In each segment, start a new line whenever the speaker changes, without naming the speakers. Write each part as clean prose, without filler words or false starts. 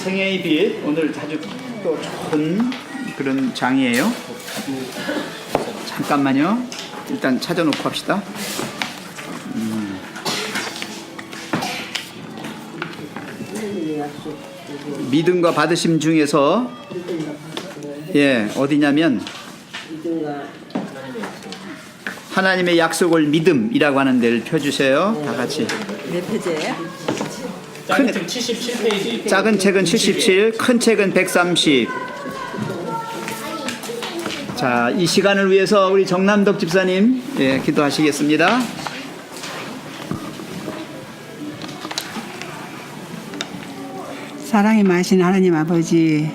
생애의 빛, 오늘 아주 또 좋은 그런 장이에요. 잠깐만요. 일단 찾아놓고 합시다. 믿음과 받으심 중에서 어디냐면 하나님의 약속을 믿음이라고 하는 데를 펴주세요. 다 같이.
몇 페이지예요?
작은 책 77페이지.
작은 책은 77, 큰 책은 130. 자, 이 시간을 위해서 우리 정남덕 집사님 기도하시겠습니다.
사랑이 많으신 하나님 아버지,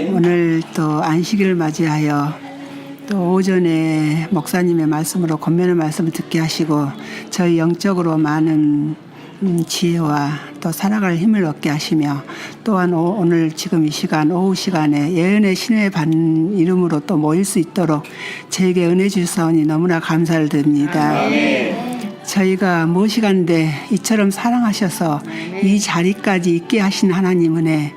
오늘 또 안식일을 맞이하여 또 오전에 목사님의 말씀으로 권면의 말씀을 듣게 하시고 저희 영적으로 많은 지혜와 또 살아갈 힘을 얻게 하시며 또한 오늘 지금 이 시간 오후 시간에 예언의 신의 반 이름으로 또 모일 수 있도록 저에게 은혜 주사오니 너무나 감사를 드립니다. 저희가 무엇이간데 이처럼 사랑하셔서 이 자리까지 있게 하신 하나님 은혜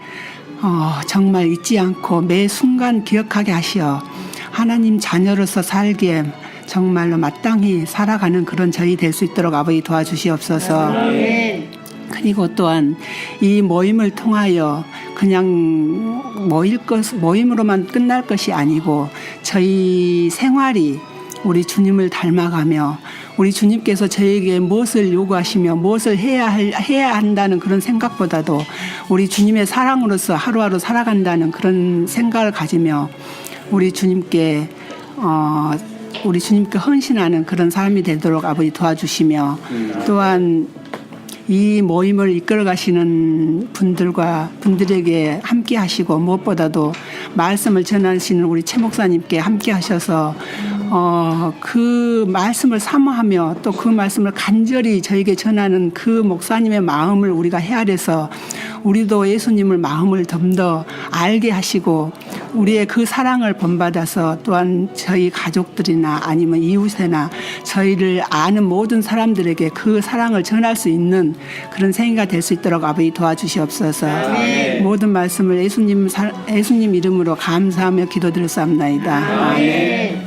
정말 잊지 않고 매 순간 기억하게 하시어 하나님 자녀로서 살기에 정말로 마땅히 살아가는 그런 저희 될 수 있도록 아버지 도와주시옵소서. 그리고 또한 이 모임을 통하여 그냥 모임으로만 끝날 것이 아니고 저희 생활이 우리 주님을 닮아가며 우리 주님께서 저에게 무엇을 요구하시며 무엇을 해야 한다는 그런 생각보다도 우리 주님의 사랑으로서 하루하루 살아간다는 그런 생각을 가지며 우리 주님께 헌신하는 그런 삶이 되도록 아버지 도와주시며 또한 이 모임을 이끌어 가시는 분들에게 함께 하시고 무엇보다도 말씀을 전하시는 우리 최 목사님께 함께 하셔서 그 말씀을 사모하며 또 그 말씀을 간절히 저에게 전하는 그 목사님의 마음을 우리가 헤아려서 우리도 예수님을 마음을 좀 더 알게 하시고 우리의 그 사랑을 본받아서 또한 저희 가족들이나 아니면 이웃이나 저희를 아는 모든 사람들에게 그 사랑을 전할 수 있는 그런 생애가 될 수 있도록 아버지 도와주시옵소서. 모든 말씀을 예수님 이름으로 감사하며 기도드렸사옵나이다. 아멘.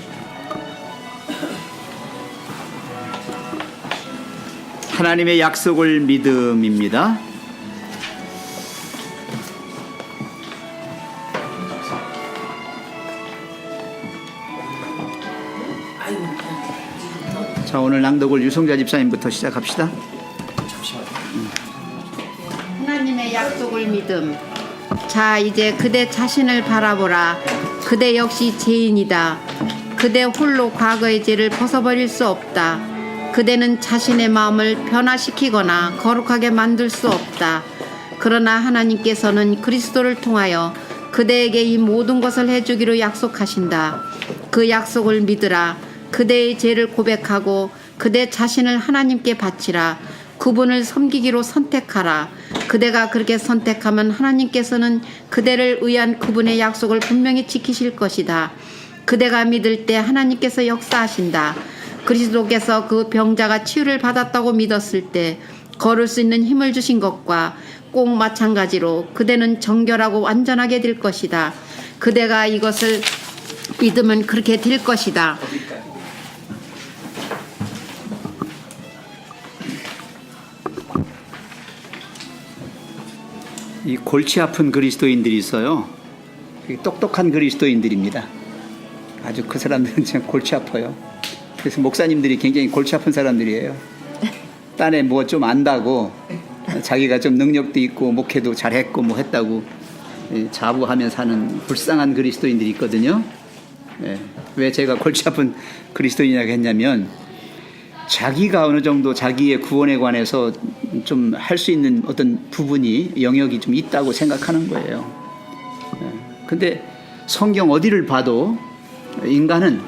하나님의 약속을 믿음입니다. 자, 오늘 낭독을 유성자 집사님부터 시작합시다.
하나님의 약속을 믿음. 자, 이제 그대 자신을 바라보라. 그대 역시 죄인이다. 그대 홀로 과거의 죄를 벗어버릴 수 없다. 그대는 자신의 마음을 변화시키거나 거룩하게 만들 수 없다. 그러나 하나님께서는 그리스도를 통하여 그대에게 이 모든 것을 해주기로 약속하신다. 그 약속을 믿으라. 그대의 죄를 고백하고 그대 자신을 하나님께 바치라. 그분을 섬기기로 선택하라. 그대가 그렇게 선택하면 하나님께서는 그대를 위한 그분의 약속을 분명히 지키실 것이다. 그대가 믿을 때 하나님께서 역사하신다. 그리스도께서 그 병자가 치유를 받았다고 믿었을 때 걸을 수 있는 힘을 주신 것과 꼭 마찬가지로 그대는 정결하고 완전하게 될 것이다. 그대가 이것을 믿으면 그렇게 될 것이다.
이 골치 아픈 그리스도인들이 있어요. 똑똑한 그리스도인들입니다. 아주 그 사람들은 진짜 골치 아파요. 그래서 목사님들이 굉장히 골치 아픈 사람들이에요. 딴에 뭐 좀 안다고 자기가 좀 능력도 있고 목회도 잘했고 뭐 했다고 자부하며 사는 불쌍한 그리스도인들이 있거든요. 왜 제가 골치 아픈 그리스도인이라고 했냐면 자기가 어느 정도 자기의 구원에 관해서 좀 할 수 있는 어떤 부분이 영역이 좀 있다고 생각하는 거예요. 근데 성경 어디를 봐도 인간은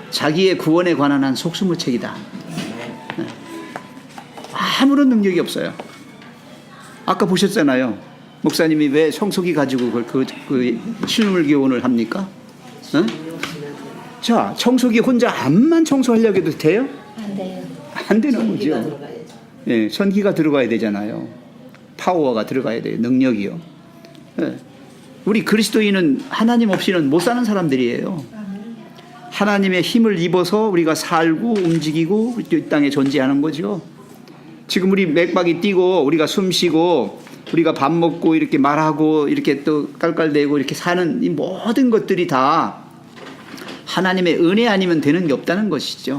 자기의 구원에 관한 한 속수무책이다. 아무런 능력이 없어요. 아까 보셨잖아요. 목사님이 왜 청소기 가지고 그 실물 교훈을 합니까? 자, 청소기 혼자 암만 청소하려고 해도 돼요?
안 돼요.
안 되는 거죠. 예, 전기가 들어가야 되잖아요. 파워가 들어가야 돼요. 능력이요. 예. 우리 그리스도인은 하나님 없이는 못 사는 사람들이에요. 하나님의 힘을 입어서 우리가 살고 움직이고 이 땅에 존재하는 거죠. 지금 우리 맥박이 뛰고 우리가 숨 쉬고 우리가 밥 먹고 이렇게 말하고 이렇게 또 깔깔대고 이렇게 사는 이 모든 것들이 다 하나님의 은혜 아니면 되는 게 없다는 것이죠.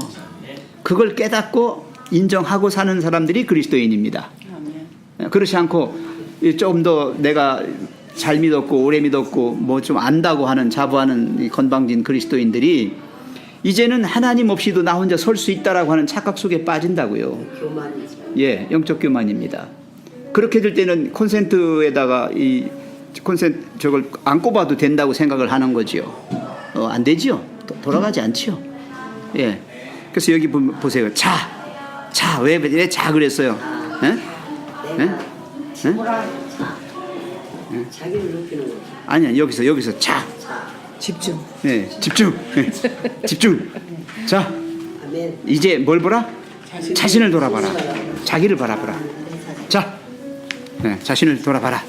그걸 깨닫고 인정하고 사는 사람들이 그리스도인입니다. 그렇지 않고 좀 더 내가 잘 믿었고 오래 믿었고 뭐 좀 안다고 하는 자부하는 이 건방진 그리스도인들이 이제는 하나님 없이도 나 혼자 설 수 있다라고 하는 착각 속에 빠진다고요. 예, 영적 교만입니다. 그렇게 될 때는 콘센트에다가 이 콘센트 저걸 안 꼽아도 된다고 생각을 하는 거지요. 안 되지요. 돌아가지 않지요. 예. 그래서 여기 보세요. 자, 왜 자 그랬어요? 예? 예?
자기를 높이는 거죠.
아니야, 여기서 자.
집중.
예, 집중. 집중. 자,
아멘.
이제 뭘 보라? 자신을 돌아봐라. 자기를 바라보라. 자, 네, 자신을 돌아봐라.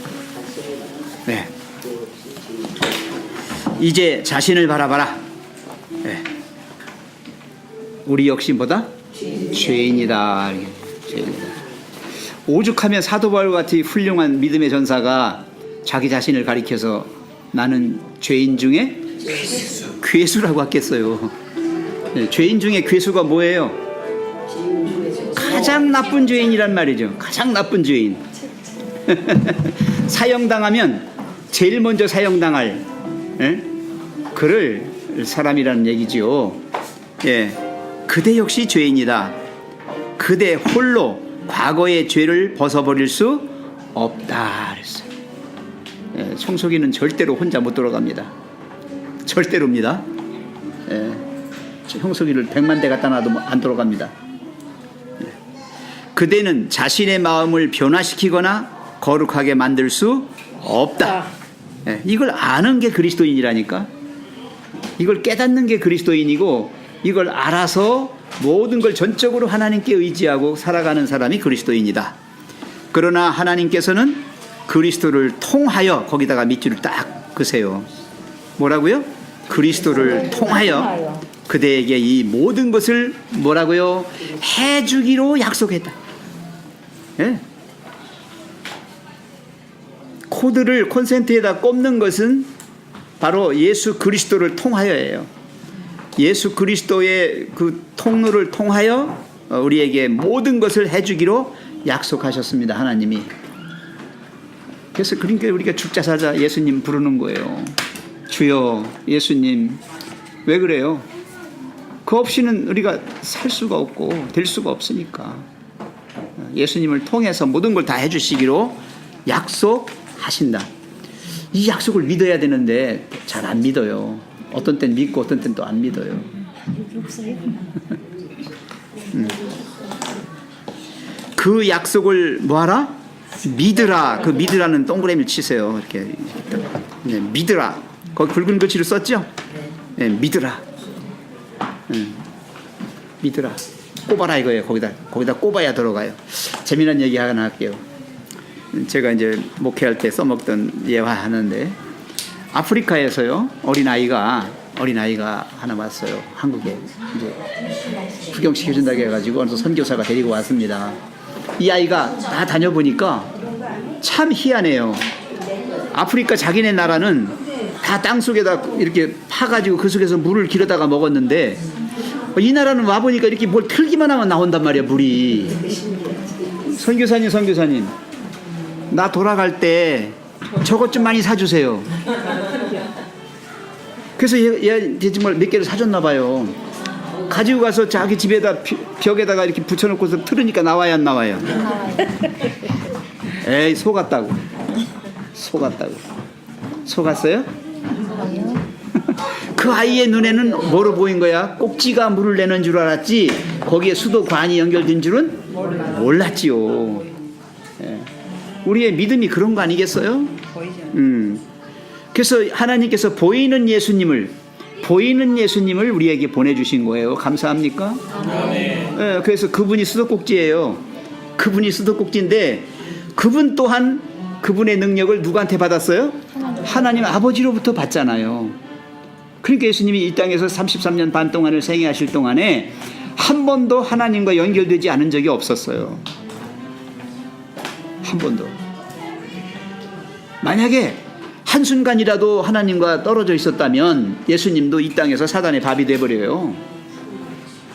네. 이제 자신을 바라봐라. 네. 우리 역시 뭐다? 죄인이다. 죄인이다. 오죽하면 사도 바울 같이 훌륭한 믿음의 전사가 자기 자신을 가리켜서 나는 죄인 중에 괴수라고 했겠어요. 네, 죄인 중에 괴수가 뭐예요? 가장 나쁜 죄인이란 말이죠. 가장 나쁜 죄인. 사형당하면 제일 먼저 사형당할 그럴 사람이라는 얘기죠. 예, 그대 역시 죄인이다. 그대 홀로 과거의 죄를 벗어버릴 수 없다 그랬어요. 예, 청소기는 절대로 혼자 못 돌아갑니다. 절대로입니다. 예, 청소기를 100만 대 갖다 놔도 안 돌아갑니다. 예. 그대는 자신의 마음을 변화시키거나 거룩하게 만들 수 없다. 예, 이걸 아는 게 그리스도인이라니까. 이걸 깨닫는 게 그리스도인이고 이걸 알아서 모든 걸 전적으로 하나님께 의지하고 살아가는 사람이 그리스도인이다. 그러나 하나님께서는 그리스도를 통하여 거기다가 밑줄을 딱 그세요. 뭐라고요? 그리스도를 통하여 그대에게 이 모든 것을 뭐라고요? 해주기로 약속했다. 예? 코드를 콘센트에다 꼽는 것은 바로 예수 그리스도를 통하여예요. 예수 그리스도의 그 통로를 통하여 우리에게 모든 것을 해주기로 약속하셨습니다. 하나님이. 그래서 그러니까 우리가 죽자 살자 예수님 부르는 거예요. 주여 예수님. 왜 그래요? 그 없이는 우리가 살 수가 없고 될 수가 없으니까 예수님을 통해서 모든 걸 다 해주시기로 약속하신다. 이 약속을 믿어야 되는데 잘 안 믿어요. 어떤 땐 믿고 어떤 땐 또 안 믿어요. 그 약속을 뭐하라? 믿으라. 그 믿으라는 동그라미를 치세요. 이렇게 네, 믿으라. 거기 붉은 글씨로 썼죠? 네, 믿으라. 믿으라. 꼽아라 이거예요. 거기다 꼽아야 들어가요. 재미난 얘기 하나 할게요. 제가 이제 목회할 때 써먹던 예화하는데 아프리카에서요 어린아이가 하나 왔어요. 한국에 이제 구경시켜준다고 해가지고 어느 선교사가 데리고 왔습니다. 이 아이가 다 다녀보니까 참 희한해요. 아프리카 자기네 나라는 다 땅속에다 이렇게 파가지고 그 속에서 물을 길어다가 먹었는데 이 나라는 와보니까 이렇게 뭘 틀기만 하면 나온단 말이야 물이. 선교사님 나 돌아갈 때 저것 좀 많이 사주세요. 그래서 얘 정말 몇 개를 사줬나 봐요. 가지고 가서 자기 집에다 벽에다가 이렇게 붙여놓고서 틀으니까 나와야 안 나와요? 에이 속았다고. 속았어요? 그 아이의 눈에는 뭐로 보인 거야? 꼭지가 물을 내는 줄 알았지 거기에 수도관이 연결된 줄은 몰랐지요. 우리의 믿음이 그런 거 아니겠어요? 그래서 하나님께서 보이는 예수님을 우리에게 보내주신 거예요. 감사합니까? 그래서 그분이 수도꼭지예요. 그분이 수도꼭지인데 그분 또한 그분의 능력을 누구한테 받았어요? 하나님 아버지로부터 받잖아요. 그러니까 예수님이 이 땅에서 33년 반 동안을 생애하실 동안에 한 번도 하나님과 연결되지 않은 적이 없었어요. 한 번도. 만약에 한순간이라도 하나님과 떨어져 있었다면 예수님도 이 땅에서 사단의 밥이 돼버려요.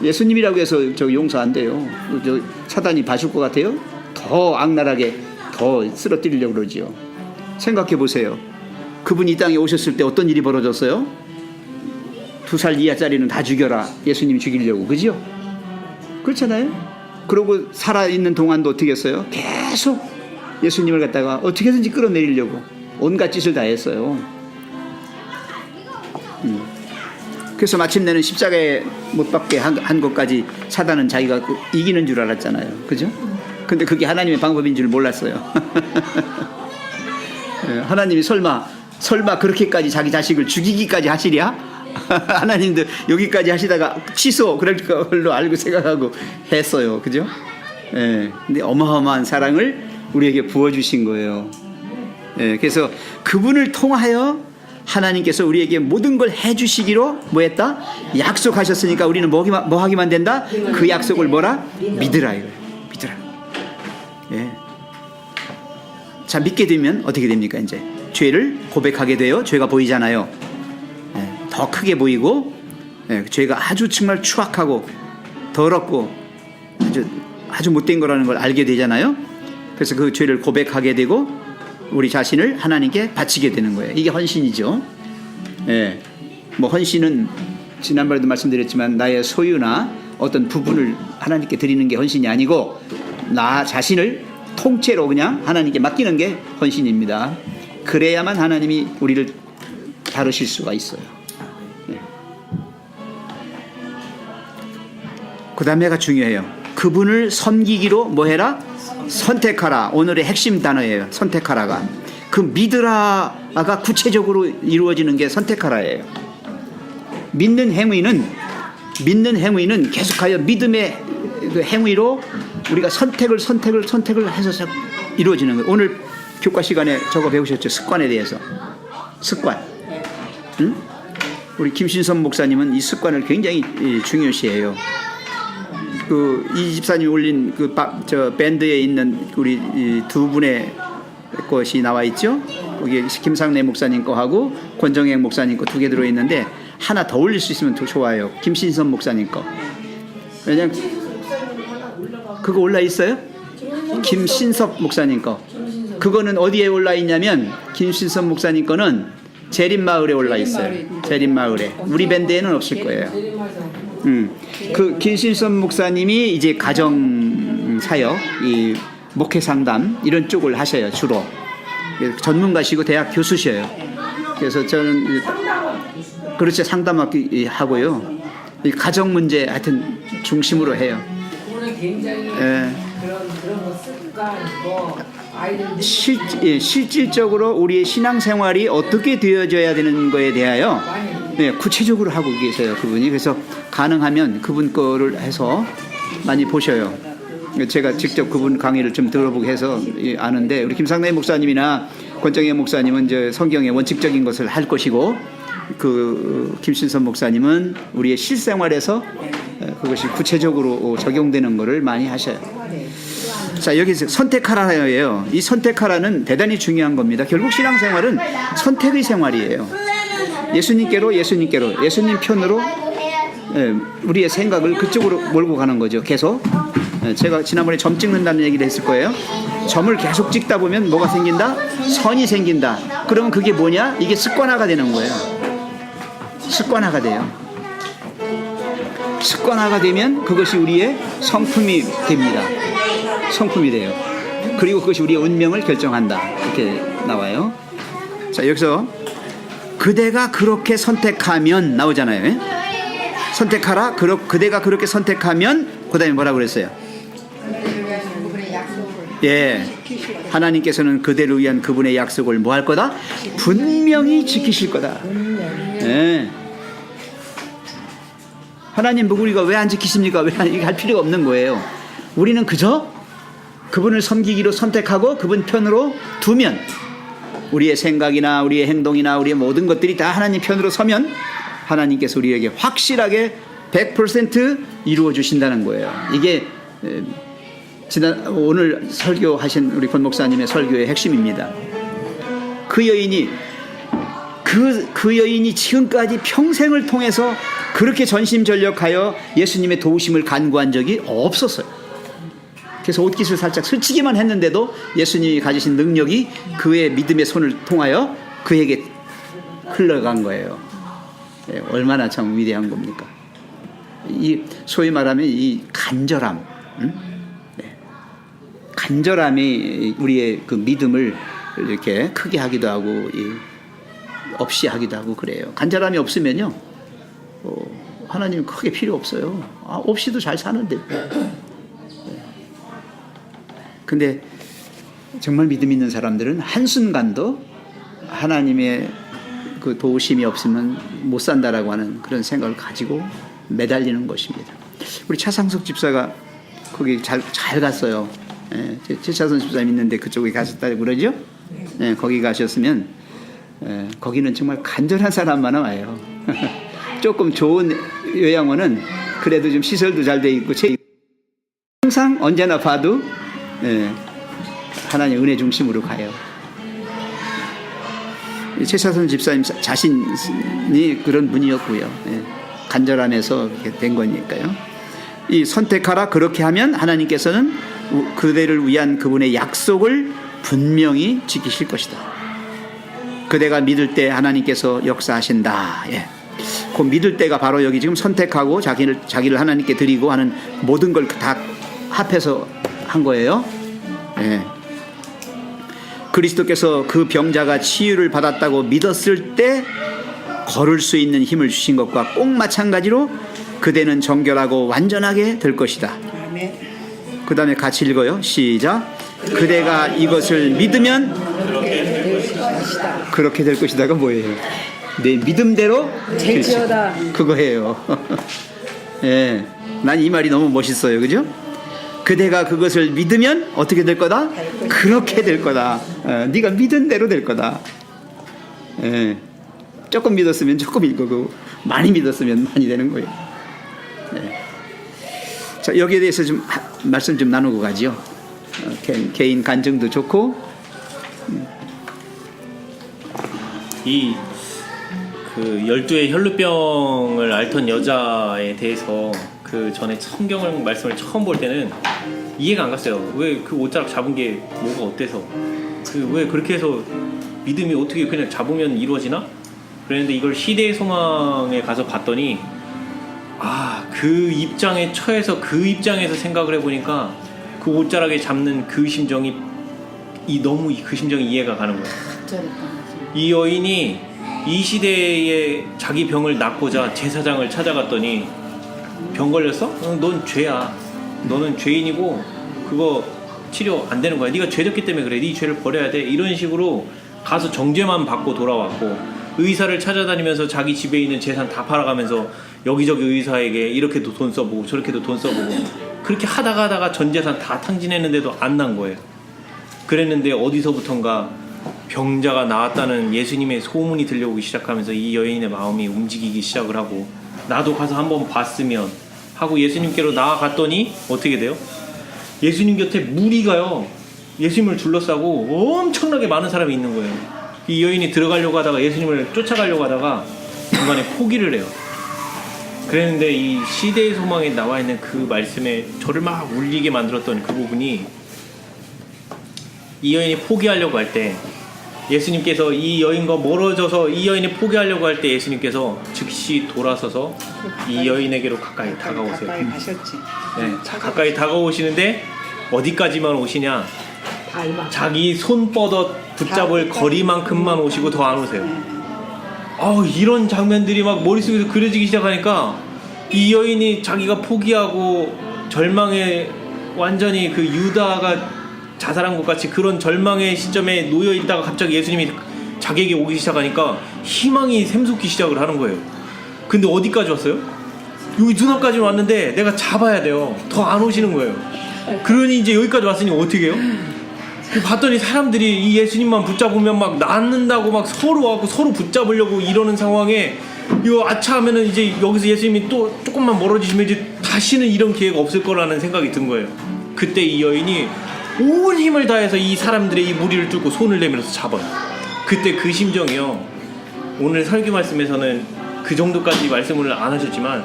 예수님이라고 해서 저 용서 안 돼요. 저 사단이 봐줄 것 같아요? 더 악랄하게 더 쓰러뜨리려고 그러지요. 생각해 보세요. 그분이 이 땅에 오셨을 때 어떤 일이 벌어졌어요? 2살 이하짜리는 다 죽여라. 예수님이 죽이려고. 그죠? 그렇잖아요? 그러고 살아있는 동안도 어떻게 했어요? 계속 예수님을 갖다가 어떻게든지 끌어내리려고 온갖 짓을 다 했어요. 그래서 마침내는 십자가에 못 박게 한 것까지 사단은 자기가 이기는 줄 알았잖아요. 그죠? 근데 그게 하나님의 방법인 줄 몰랐어요. 하나님이 설마 그렇게까지 자기 자식을 죽이기까지 하시랴? 하나님도 여기까지 하시다가 취소 그럴 걸로 알고 생각하고 했어요. 그죠? 예. 근데 어마어마한 사랑을 우리에게 부어주신 거예요. 예. 그래서 그분을 통하여 하나님께서 우리에게 모든 걸 해주시기로 뭐 했다? 약속하셨으니까 우리는 뭐 하기만 된다? 그 약속을 뭐라? 믿으라 이거예요. 믿으라. 예. 자, 믿게 되면 어떻게 됩니까? 이제 죄를 고백하게 돼요. 죄가 보이잖아요. 예. 더 크게 보이고, 예. 죄가 아주 정말 추악하고 더럽고 아주 못된 거라는 걸 알게 되잖아요. 그래서 그 죄를 고백하게 되고 우리 자신을 하나님께 바치게 되는 거예요. 이게 헌신이죠. 예. 뭐 헌신은 지난번에도 말씀드렸지만 나의 소유나 어떤 부분을 하나님께 드리는 게 헌신이 아니고 나 자신을 통째로 그냥 하나님께 맡기는 게 헌신입니다. 그래야만 하나님이 우리를 다루실 수가 있어요. 예. 그 다음에가 중요해요. 그분을 섬기기로 뭐 해라? 선택하라. 오늘의 핵심 단어예요. 선택하라가. 그 믿으라가 구체적으로 이루어지는 게 선택하라예요. 믿는 행위는 계속하여 믿음의 그 행위로 우리가 선택을 해서 이루어지는 거예요. 오늘 교과 시간에 저거 배우셨죠? 습관에 대해서. 습관. 응? 우리 김신선 목사님은 이 습관을 굉장히 중요시해요. 이 집사님이 올린 저 밴드에 있는 우리 두 분의 것이 나와 있죠. 거기 김상래 목사님 거하고 권정행 목사님 거 2개 들어 있는데 하나 더 올릴 수 있으면 더 좋아요. 김신선 목사님 거. 왜냐면 그거 올라 있어요? 김신섭 목사님 거. 그거는 어디에 올라 있냐면 김신섭 목사님 거는 재림마을에 올라 있어요. 재림마을에. 우리 밴드에는 없을 거예요. 그 김신섭 목사님이 이제 가정 사역, 이 목회 상담 이런 쪽을 하셔요. 주로 전문가시고 대학 교수셔요. 그래서 저는 그렇죠, 상담하고요. 이 가정 문제 하여튼 중심으로 해요.
굉장히
예.
그런 거 습관 아이들
실질적으로 우리의 신앙생활이 어떻게 되어져야 되는 거에 대하여 구체적으로 하고 계세요. 그분이. 그래서 가능하면 그분 거를 해서 많이 보셔요. 제가 직접 그분 강의를 좀 들어보게 해서 아는데 우리 김상래 목사님이나 권정혜 목사님은 이제 성경의 원칙적인 것을 할 것이고 그 김신선 목사님은 우리의 실생활에서 그것이 구체적으로 적용되는 것을 많이 하셔요. 자, 여기서 선택하라예요. 이 선택하라는 대단히 중요한 겁니다. 결국 신앙생활은 선택의 생활이에요. 예수님 편으로 우리의 생각을 그쪽으로 몰고 가는 거죠. 계속. 제가 지난번에 점 찍는다는 얘기를 했을 거예요. 점을 계속 찍다 보면 뭐가 생긴다? 선이 생긴다. 그러면 그게 뭐냐? 이게 습관화가 되는 거예요. 습관화가 돼요. 습관화가 되면 그것이 우리의 성품이 됩니다. 성품이 돼요. 그리고 그것이 우리의 운명을 결정한다. 이렇게 나와요. 자, 여기서 그대가 그렇게 선택하면 나오잖아요. 선택하라. 그대가 그렇게 선택하면 그 다음에 뭐라고 그랬어요? 예, 하나님께서는 그대를 위한 그분의 약속을 뭐 할 거다? 분명히 지키실 거다. 예. 하나님 우리가 왜 안 지키십니까? 왜 이렇게 할 필요가 없는 거예요. 우리는 그저 그분을 섬기기로 선택하고 그분 편으로 두면 우리의 생각이나 우리의 행동이나 우리의 모든 것들이 다 하나님 편으로 서면 하나님께서 우리에게 확실하게 100% 이루어 주신다는 거예요. 이게 오늘 설교하신 우리 권 목사님의 설교의 핵심입니다. 그 여인이 지금까지 평생을 통해서 그렇게 전심전력하여 예수님의 도우심을 간구한 적이 없었어요. 그래서 옷깃을 살짝 스치기만 했는데도 예수님이 가지신 능력이 그의 믿음의 손을 통하여 그에게 흘러간 거예요. 얼마나 참 위대한 겁니까? 이 소위 말하면 이 간절함, 간절함이 우리의 그 믿음을 이렇게 크게 하기도 하고 없이 하기도 하고 그래요. 간절함이 없으면요, 하나님 크게 필요 없어요. 없이도 잘 사는데. 근데 정말 믿음 있는 사람들은 한순간도 하나님의 그 도우심이 없으면 못 산다라고 하는 그런 생각을 가지고 매달리는 것입니다. 우리 차상석 집사가 거기 잘 갔어요. 최차선 집사님 있는데 그쪽에 가셨다고 그러죠? 거기 가셨으면 거기는 정말 간절한 사람만 와요. 조금 좋은 요양원은 그래도 좀 시설도 잘 돼 있고 항상 언제나 봐도 하나님 은혜 중심으로 가요. 최차선 집사님 자신이 그런 분이었고요. 간절함에서 이렇게 된 거니까요. 이 선택하라 그렇게 하면 하나님께서는 그대를 위한 그분의 약속을 분명히 지키실 것이다. 그대가 믿을 때 하나님께서 역사하신다. 그 믿을 때가 바로 여기 지금 선택하고 자기를 하나님께 드리고 하는 모든 걸 다 합해서 한 거예요. 그리스도께서 그 병자가 치유를 받았다고 믿었을 때 걸을 수 있는 힘을 주신 것과 꼭 마찬가지로 그대는 정결하고 완전하게 될 것이다. 그 다음에 같이 읽어요. 시작. 그대가 이것을 믿으면 그렇게 될 것이다가 뭐예요? 내 믿음대로
될지어다.
그거예요. 난 이 말이 너무 멋있어요. 그죠? 그대가 그것을 믿으면 어떻게 될 거다? 그렇게 될 거다. 네가 믿은 대로 될 거다. 조금 믿었으면 조금일 거고 많이 믿었으면 많이 되는 거예요. 자, 여기에 대해서 좀 말씀 좀 나누고 가죠. 개인 간증도 좋고.
그 12의 혈루병을 앓던 여자에 대해서 그 전에 성경 말씀을 처음 볼 때는 이해가 안 갔어요. 왜 그 옷자락 잡은 게 뭐가 어때서? 왜 그렇게 해서 믿음이 어떻게 그냥 잡으면 이루어지나? 그랬는데 이걸 시대의 소망에 가서 봤더니 그 입장에 처해서 그 입장에서 생각을 해보니까 그 옷자락에 잡는 그 심정이 너무 그 심정이 이해가 가는 거예요. 이 여인이 이 시대에 자기 병을 낫고자 제사장을 찾아갔더니 병 걸렸어? 넌 죄야. 너는 죄인이고 그거 치료 안 되는 거야. 네가 죄졌기 때문에 그래. 네 죄를 버려야 돼. 이런 식으로 가서 정죄만 받고 돌아왔고, 의사를 찾아다니면서 자기 집에 있는 재산 다 팔아가면서 여기저기 의사에게 이렇게도 돈 써보고 저렇게도 돈 써보고 그렇게 하다가 전 재산 다 탕진했는데도 안 난 거예요. 그랬는데 어디서부턴가 병자가 나았다는 예수님의 소문이 들려오기 시작하면서 이 여인의 마음이 움직이기 시작을 하고, 나도 가서 한번 봤으면 하고 예수님께로 나아갔더니 어떻게 돼요? 예수님 곁에 무리가요, 예수님을 둘러싸고 엄청나게 많은 사람이 있는 거예요. 이 여인이 들어가려고 하다가 예수님을 쫓아가려고 하다가 중간에 포기를 해요. 그랬는데 이 시대의 소망에 나와 있는 그 말씀에 저를 막 울리게 만들었던 그 부분이, 이 여인이 포기하려고 할 때 예수님께서 이 여인과 멀어져서 이 여인이 포기하려고 할 때 예수님께서 즉시 돌아서서 이 여인에게로 가까이 다가오세요.
가까이 가셨지.
가까이 다가오시는데 어디까지만 오시냐? 자기 손뻗어 붙잡을 거리만큼만 오시고 더 안 오세요. 이런 장면들이 막 머릿속에서 그려지기 시작하니까 이 여인이 자기가 포기하고 절망에 완전히 그 유다가 자살한 것 같이 그런 절망의 시점에 놓여 있다가 갑자기 예수님이 자기에게 오기 시작하니까 희망이 샘솟기 시작을 하는 거예요. 근데 어디까지 왔어요? 여기 눈앞까지 왔는데 내가 잡아야 돼요. 더 안 오시는 거예요. 그러니 이제 여기까지 왔으니 어떻게 해요? 봤더니 사람들이 이 예수님만 붙잡으면 막 낫는다고 막 서로 하고 서로 붙잡으려고 이러는 상황에 이거 아차하면은 이제 여기서 예수님이 또 조금만 멀어지시면 이제 다시는 이런 기회가 없을 거라는 생각이 든 거예요. 그때 이 여인이 온 힘을 다해서 이 사람들의 이 무리를 뚫고 손을 내밀어서 잡아요. 그때 그 심정이요. 오늘 설교 말씀에서는 그 정도까지 말씀을 안 하셨지만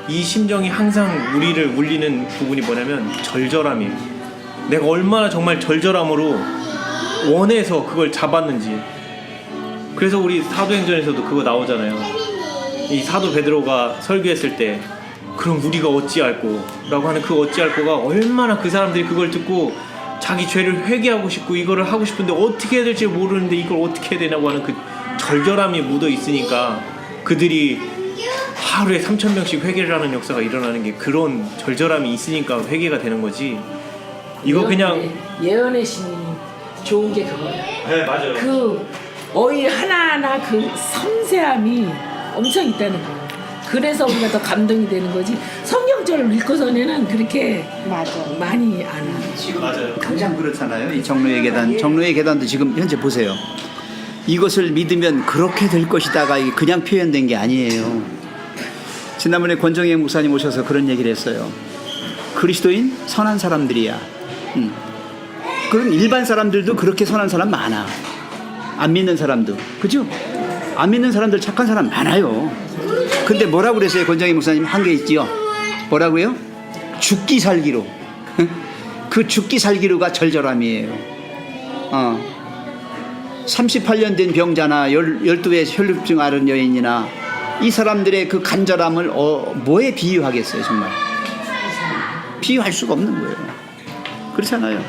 이 심정이 항상 우리를 울리는 부분이 뭐냐면 절절함이에요. 내가 얼마나 정말 절절함으로 원해서 그걸 잡았는지. 그래서 우리 사도행전에서도 그거 나오잖아요. 이 사도 베드로가 설교했을 때 그럼 우리가 어찌할꼬 라고 하는 그 어찌할꼬가 얼마나 그 사람들이 그걸 듣고 자기 죄를 회개하고 싶고 이거를 하고 싶은데 어떻게 해야 될지 모르는데 이걸 어떻게 해야 되냐고 하는 그 절절함이 묻어 있으니까 그들이 하루에 3,000명씩 회개를 하는 역사가 일어나는 게 그런 절절함이 있으니까 회개가 되는 거지. 이거 그냥
예언의 신이 좋은 게 그거예요.
네 맞아요.
그 어휘 하나하나 그 섬세함이 엄청 있다는 거예요. 그래서 우리가 더 감동이 되는 거지. 성경절을 읽고서는 그렇게 많이 안 하죠.
지금
맞아요.
당장 그렇잖아요. 이 정로의 계단, 정로의 계단도 지금 현재 보세요. 이것을 믿으면 그렇게 될 것이다가 이게 그냥 표현된 게 아니에요. 지난번에 권정혜 목사님 오셔서 그런 얘기를 했어요. 그리스도인 선한 사람들이야. 그런 일반 사람들도 그렇게 선한 사람 많아. 안 믿는 사람도, 그죠? 안 믿는 사람들 착한 사람 많아요. 근데 뭐라고 그랬어요? 권정희 목사님 한 게 있지요. 뭐라고요? 죽기 살기로. 그 죽기 살기로가 절절함이에요. 38년 된 병자나 12의 혈루증 앓은 여인이나 이 사람들의 그 간절함을 뭐에 비유하겠어요? 정말 비유할 수가 없는 거예요. 그렇잖아요.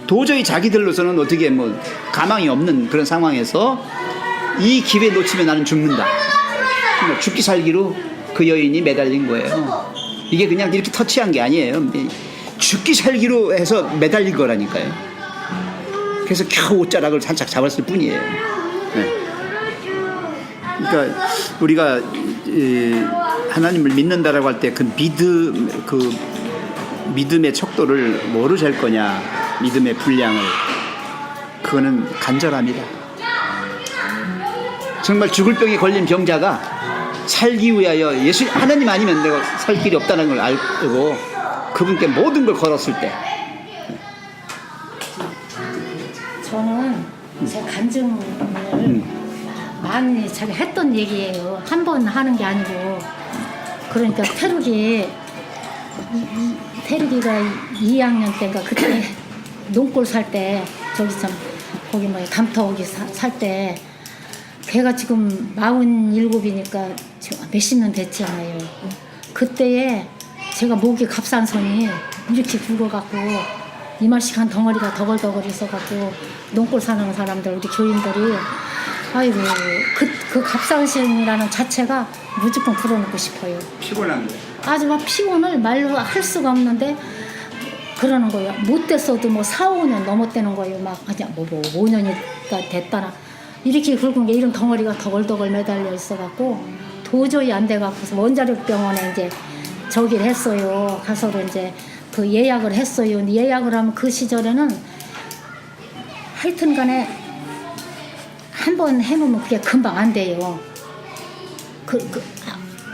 도저히 자기들로서는 어떻게 뭐 가망이 없는 그런 상황에서 이 기회 놓치면 나는 죽는다. 죽기 살기로 그 여인이 매달린 거예요. 이게 그냥 이렇게 터치한 게 아니에요. 죽기 살기로 해서 매달린 거라니까요. 그래서 겨우 옷자락을 살짝 잡았을 뿐이에요. 네. 그러니까 우리가 하나님을 믿는다라고 할 때 그 믿음의 척도를 뭐로 잴 거냐, 믿음의 분량을. 그거는 간절합니다. 정말 죽을 병에 걸린 병자가 살기 위하여 하나님 아니면 내가 살 길이 없다는 걸 알고 그분께 모든 걸 걸었을 때.
저는 제 간증을 많이 제가 했던 얘기예요. 한 번 하는 게 아니고. 그러니까 태루기가 2학년 때인가 그때 농골 살 때 저기 참 거기 뭐야 감터기 살 때 걔가 지금 47이니까 지금 몇십 년 됐잖아요. 그때에 제가 목이 갑상선이 이렇게 굵어갖고 이마씩 한 덩어리가 더글더글 있어갖고 농골 사는 사람들 우리 교인들이 아이고 그 갑상선이라는 자체가 무조건 풀어놓고 싶어요.
피곤한 거예요.
아주 막 피곤을 말로 할 수가 없는데 그러는 거예요. 못 됐어도 뭐 4, 5년 넘었다는 거예요. 막 그냥 뭐 5년이 됐다나 이렇게 굵은 게 이런 덩어리가 더글더글 매달려 있어갖고 도저히 안 돼갖고서 원자력병원에 이제 저기를 했어요. 가서도 이제 그 예약을 했어요. 근데 예약을 하면 그 시절에는 하여튼간에 한 번 해놓으면 그게 금방 안 돼요.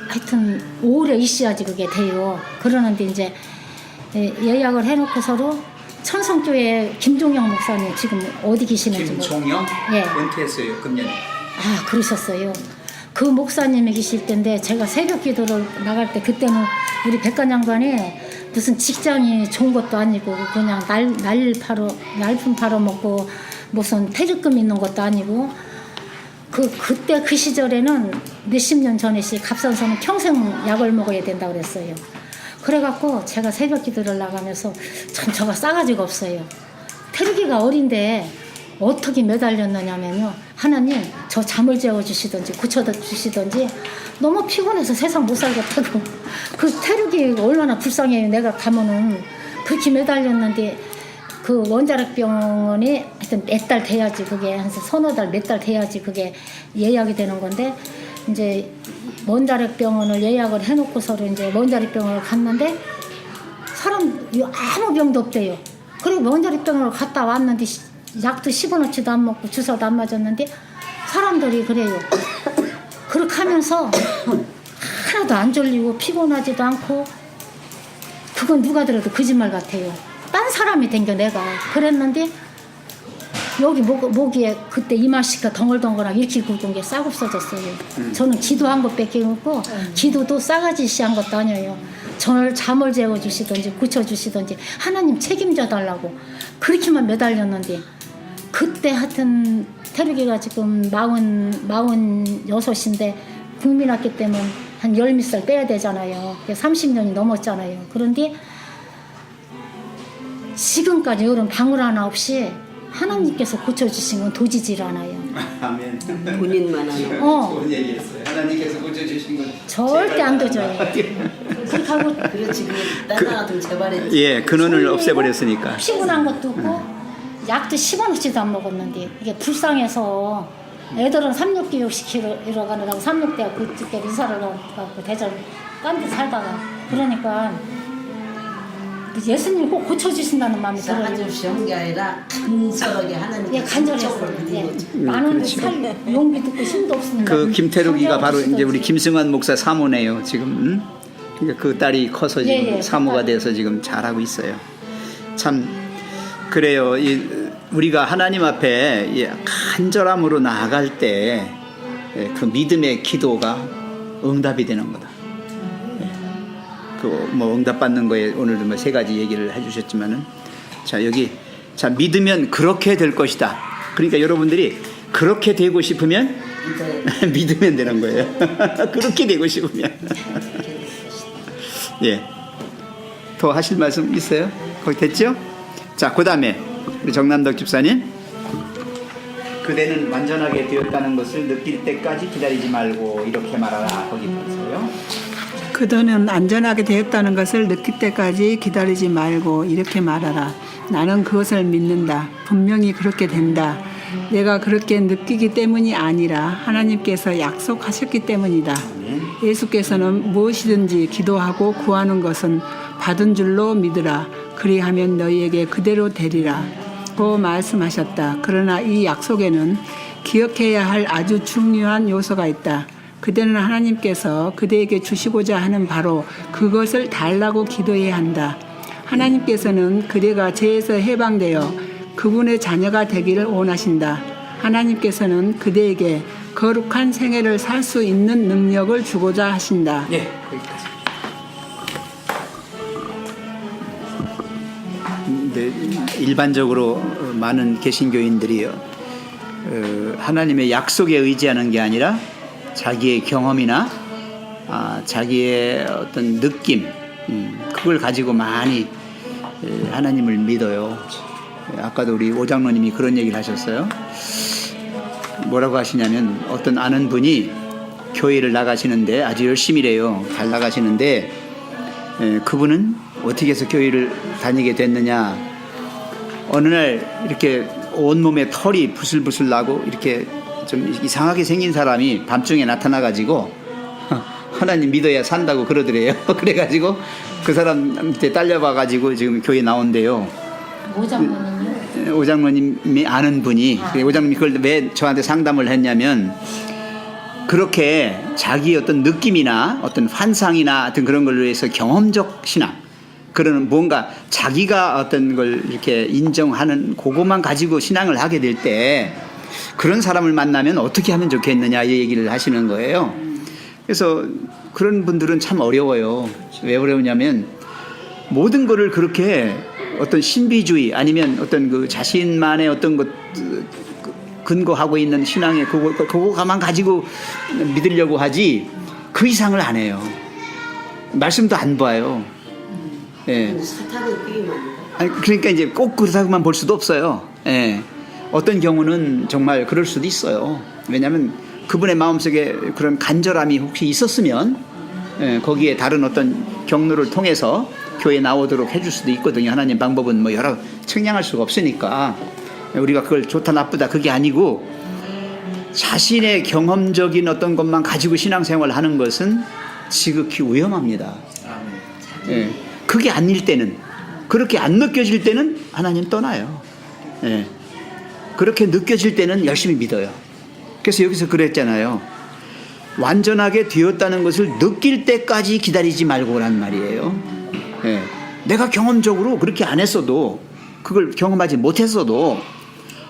하여튼 오래 있어야지 그게 돼요. 그러는데 이제 예약을 해놓고서도 천성교회 김종영 목사님 지금 어디 계시는지
김종영?
예.
은퇴했어요 금년에.
아 그러셨어요. 그 목사님이 계실 때인데 제가 새벽 기도를 나갈 때 그때는 우리 백관 장관이 무슨 직장이 좋은 것도 아니고 그냥 날품 팔아먹고 무슨 퇴직금 있는 것도 아니고 그때 그 시절에는 몇십 년 전에 갑상선은 평생 약을 먹어야 된다고 그랬어요. 그래갖고 제가 새벽 기도를 나가면서 참 저가 싸가지가 없어요. 태루기가 어린데 어떻게 매달렸느냐면요. 하나님 저 잠을 재워주시든지 고쳐주시든지 너무 피곤해서 세상 못 살겠다고. 그 태루기 얼마나 불쌍해요. 내가 가면은 그렇게 매달렸는데 그 원자력병원이 하여튼 몇 달 돼야지 그게 한 서너 달 몇 달 돼야지 그게 예약이 되는 건데 이제 원자력병원을 예약을 해놓고서는 이제 원자력병원을 갔는데 사람 아무 병도 없대요. 그리고 명절입병으로 갔다 왔는데 약도 10원어치도 안 먹고 주사도 안 맞았는데 사람들이 그래요. 그렇게 하면서 하나도 안 졸리고 피곤하지도 않고 그건 누가 들어도 거짓말 같아요. 딴 사람이 댕겨 내가 그랬는데 여기 모기에 그때 이마시가 덩글덩글하게 이렇게 굵은 게 싹 없어졌어요. 저는 기도한 것밖에 없고 기도도 싸가지 시한 것도 아니에요. 저를 잠을 재워주시든지 고쳐주시든지 하나님 책임져 달라고 그렇게만 매달렸는데 그때 하여튼 태르기가 지금 46인데 국민학기 때문에 한 10몇 살 빼야 되잖아요. 30년이 넘었잖아요. 그런데 지금까지 이런 방울 하나 없이 하나님께서 고쳐주신 건 도지질 않아요.
아멘.
본인만 하는
좋은 얘기했어요. 하나님께서 고쳐주신 건
절대 안 도져요. 그렇게 하고
그렇지 나나 좀 재발했지.
예, 근원을 없애버렸으니까.
피곤한 것도 없고 약도 10원어치도 안 먹었는데 이게 불쌍해서 애들은 369 시키러 가느라고 369대가 그때 이사를 가고 대전 딴 데 살다가 그러니까 예수님 꼭 고쳐주신다는 마음이 들어요.
싸가지 없이 게 아니라 간절하게 하나님께
예, 간절했어요. 예. 많은 살 용기 듣고 힘도 없습니다.
그 김태록이가 바로 이제 우리 김승환 목사 사모네요. 지금 그러니까 그 딸이 커서 지금
예, 예,
사모가
그 딸이.
돼서 지금 잘하고 있어요. 참 그래요. 우리가 하나님 앞에 간절함으로 나아갈 때 그 믿음의 기도가 응답이 되는 거다. 그 뭐 응답 받는 거에 오늘도 뭐 3가지 얘기를 해주셨지만은 자 여기 자 믿으면 그렇게 될 것이다. 그러니까 여러분들이 그렇게 되고 싶으면 믿으면 되는 거예요. 그렇게 되고 싶으면 예. 더 하실 말씀 있어요? 거기 됐죠? 자 그다음에 우리 정남덕 집사님 그대는 완전하게 되었다는 것을 느낄 때까지 기다리지 말고 이렇게 말하라. 거기 보세요.
그들은 안전하게 되었다는 것을 느낄 때까지 기다리지 말고 이렇게 말하라. 나는 그것을 믿는다. 분명히 그렇게 된다. 내가 그렇게 느끼기 때문이 아니라 하나님께서 약속하셨기 때문이다. 예수께서는 무엇이든지 기도하고 구하는 것은 받은 줄로 믿으라. 그리하면 너희에게 그대로 되리라. 고 말씀하셨다. 그러나 이 약속에는 기억해야 할 아주 중요한 요소가 있다. 그대는 하나님께서 그대에게 주시고자 하는 바로 그것을 달라고 기도해야 한다. 하나님께서는 그대가 죄에서 해방되어 그분의 자녀가 되기를 원하신다. 하나님께서는 그대에게 거룩한 생애를 살 수 있는 능력을 주고자 하신다.
예, 거기까지. 네, 일반적으로 많은 개신교인들이요, 하나님의 약속에 의지하는 게 아니라 자기의 경험이나 자기의 어떤 느낌, 그걸 가지고 많이 하나님을 믿어요. 아까도 우리 오장로님이 그런 얘기를 하셨어요. 뭐라고 하시냐면 어떤 아는 분이 교회를 나가시는데 아주 열심히래요. 잘 나가시는데 그분은 어떻게 해서 교회를 다니게 됐느냐, 어느 날 이렇게 온몸에 털이 부슬부슬 나고 이렇게 좀 이상하게 생긴 사람이 밤중에 나타나가지고 하나님 믿어야 산다고 그러더래요. 그래가지고 그 사람한테 딸려봐가지고 지금 교회 나온대요.
오장로님요?
오장로님이 아는 분이, 오장로님이 그걸 왜 저한테 상담을 했냐면, 그렇게 자기 어떤 느낌이나 어떤 환상이나 어떤 그런 걸로 해서 경험적 신앙, 그런 뭔가 자기가 어떤 걸 이렇게 인정하는 그것만 가지고 신앙을 하게 될 때 그런 사람을 만나면 어떻게 하면 좋겠느냐 이 얘기를 하시는 거예요. 그래서 그런 분들은 참 어려워요. 왜 어려우냐면 모든 거를 그렇게 어떤 신비주의 아니면 어떤 그 자신만의 어떤 것 근거하고 있는 신앙에 그거만 가지고 믿으려고 하지 그 이상을 안 해요. 말씀도 안 봐요. 예.
사탄의 끼기만.
아니, 그러니까 이제 꼭 그렇다고만 볼 수도 없어요. 예. 어떤 경우는 정말 그럴 수도 있어요. 왜냐하면 그분의 마음속에 그런 간절함이 혹시 있었으면 거기에 다른 어떤 경로를 통해서 교회에 나오도록 해줄 수도 있거든요. 하나님 방법은 뭐 여러 측량할 수가 없으니까 우리가 그걸 좋다 나쁘다 그게 아니고 자신의 경험적인 어떤 것만 가지고 신앙생활을 하는 것은 지극히 위험합니다. 예. 그게 아닐 때는, 그렇게 안 느껴질 때는 하나님 떠나요. 예. 그렇게 느껴질 때는 열심히 믿어요. 그래서 여기서 그랬잖아요. 완전하게 되었다는 것을 느낄 때까지 기다리지 말고란 말이에요. 예. 내가 경험적으로 그렇게 안 했어도, 그걸 경험하지 못했어도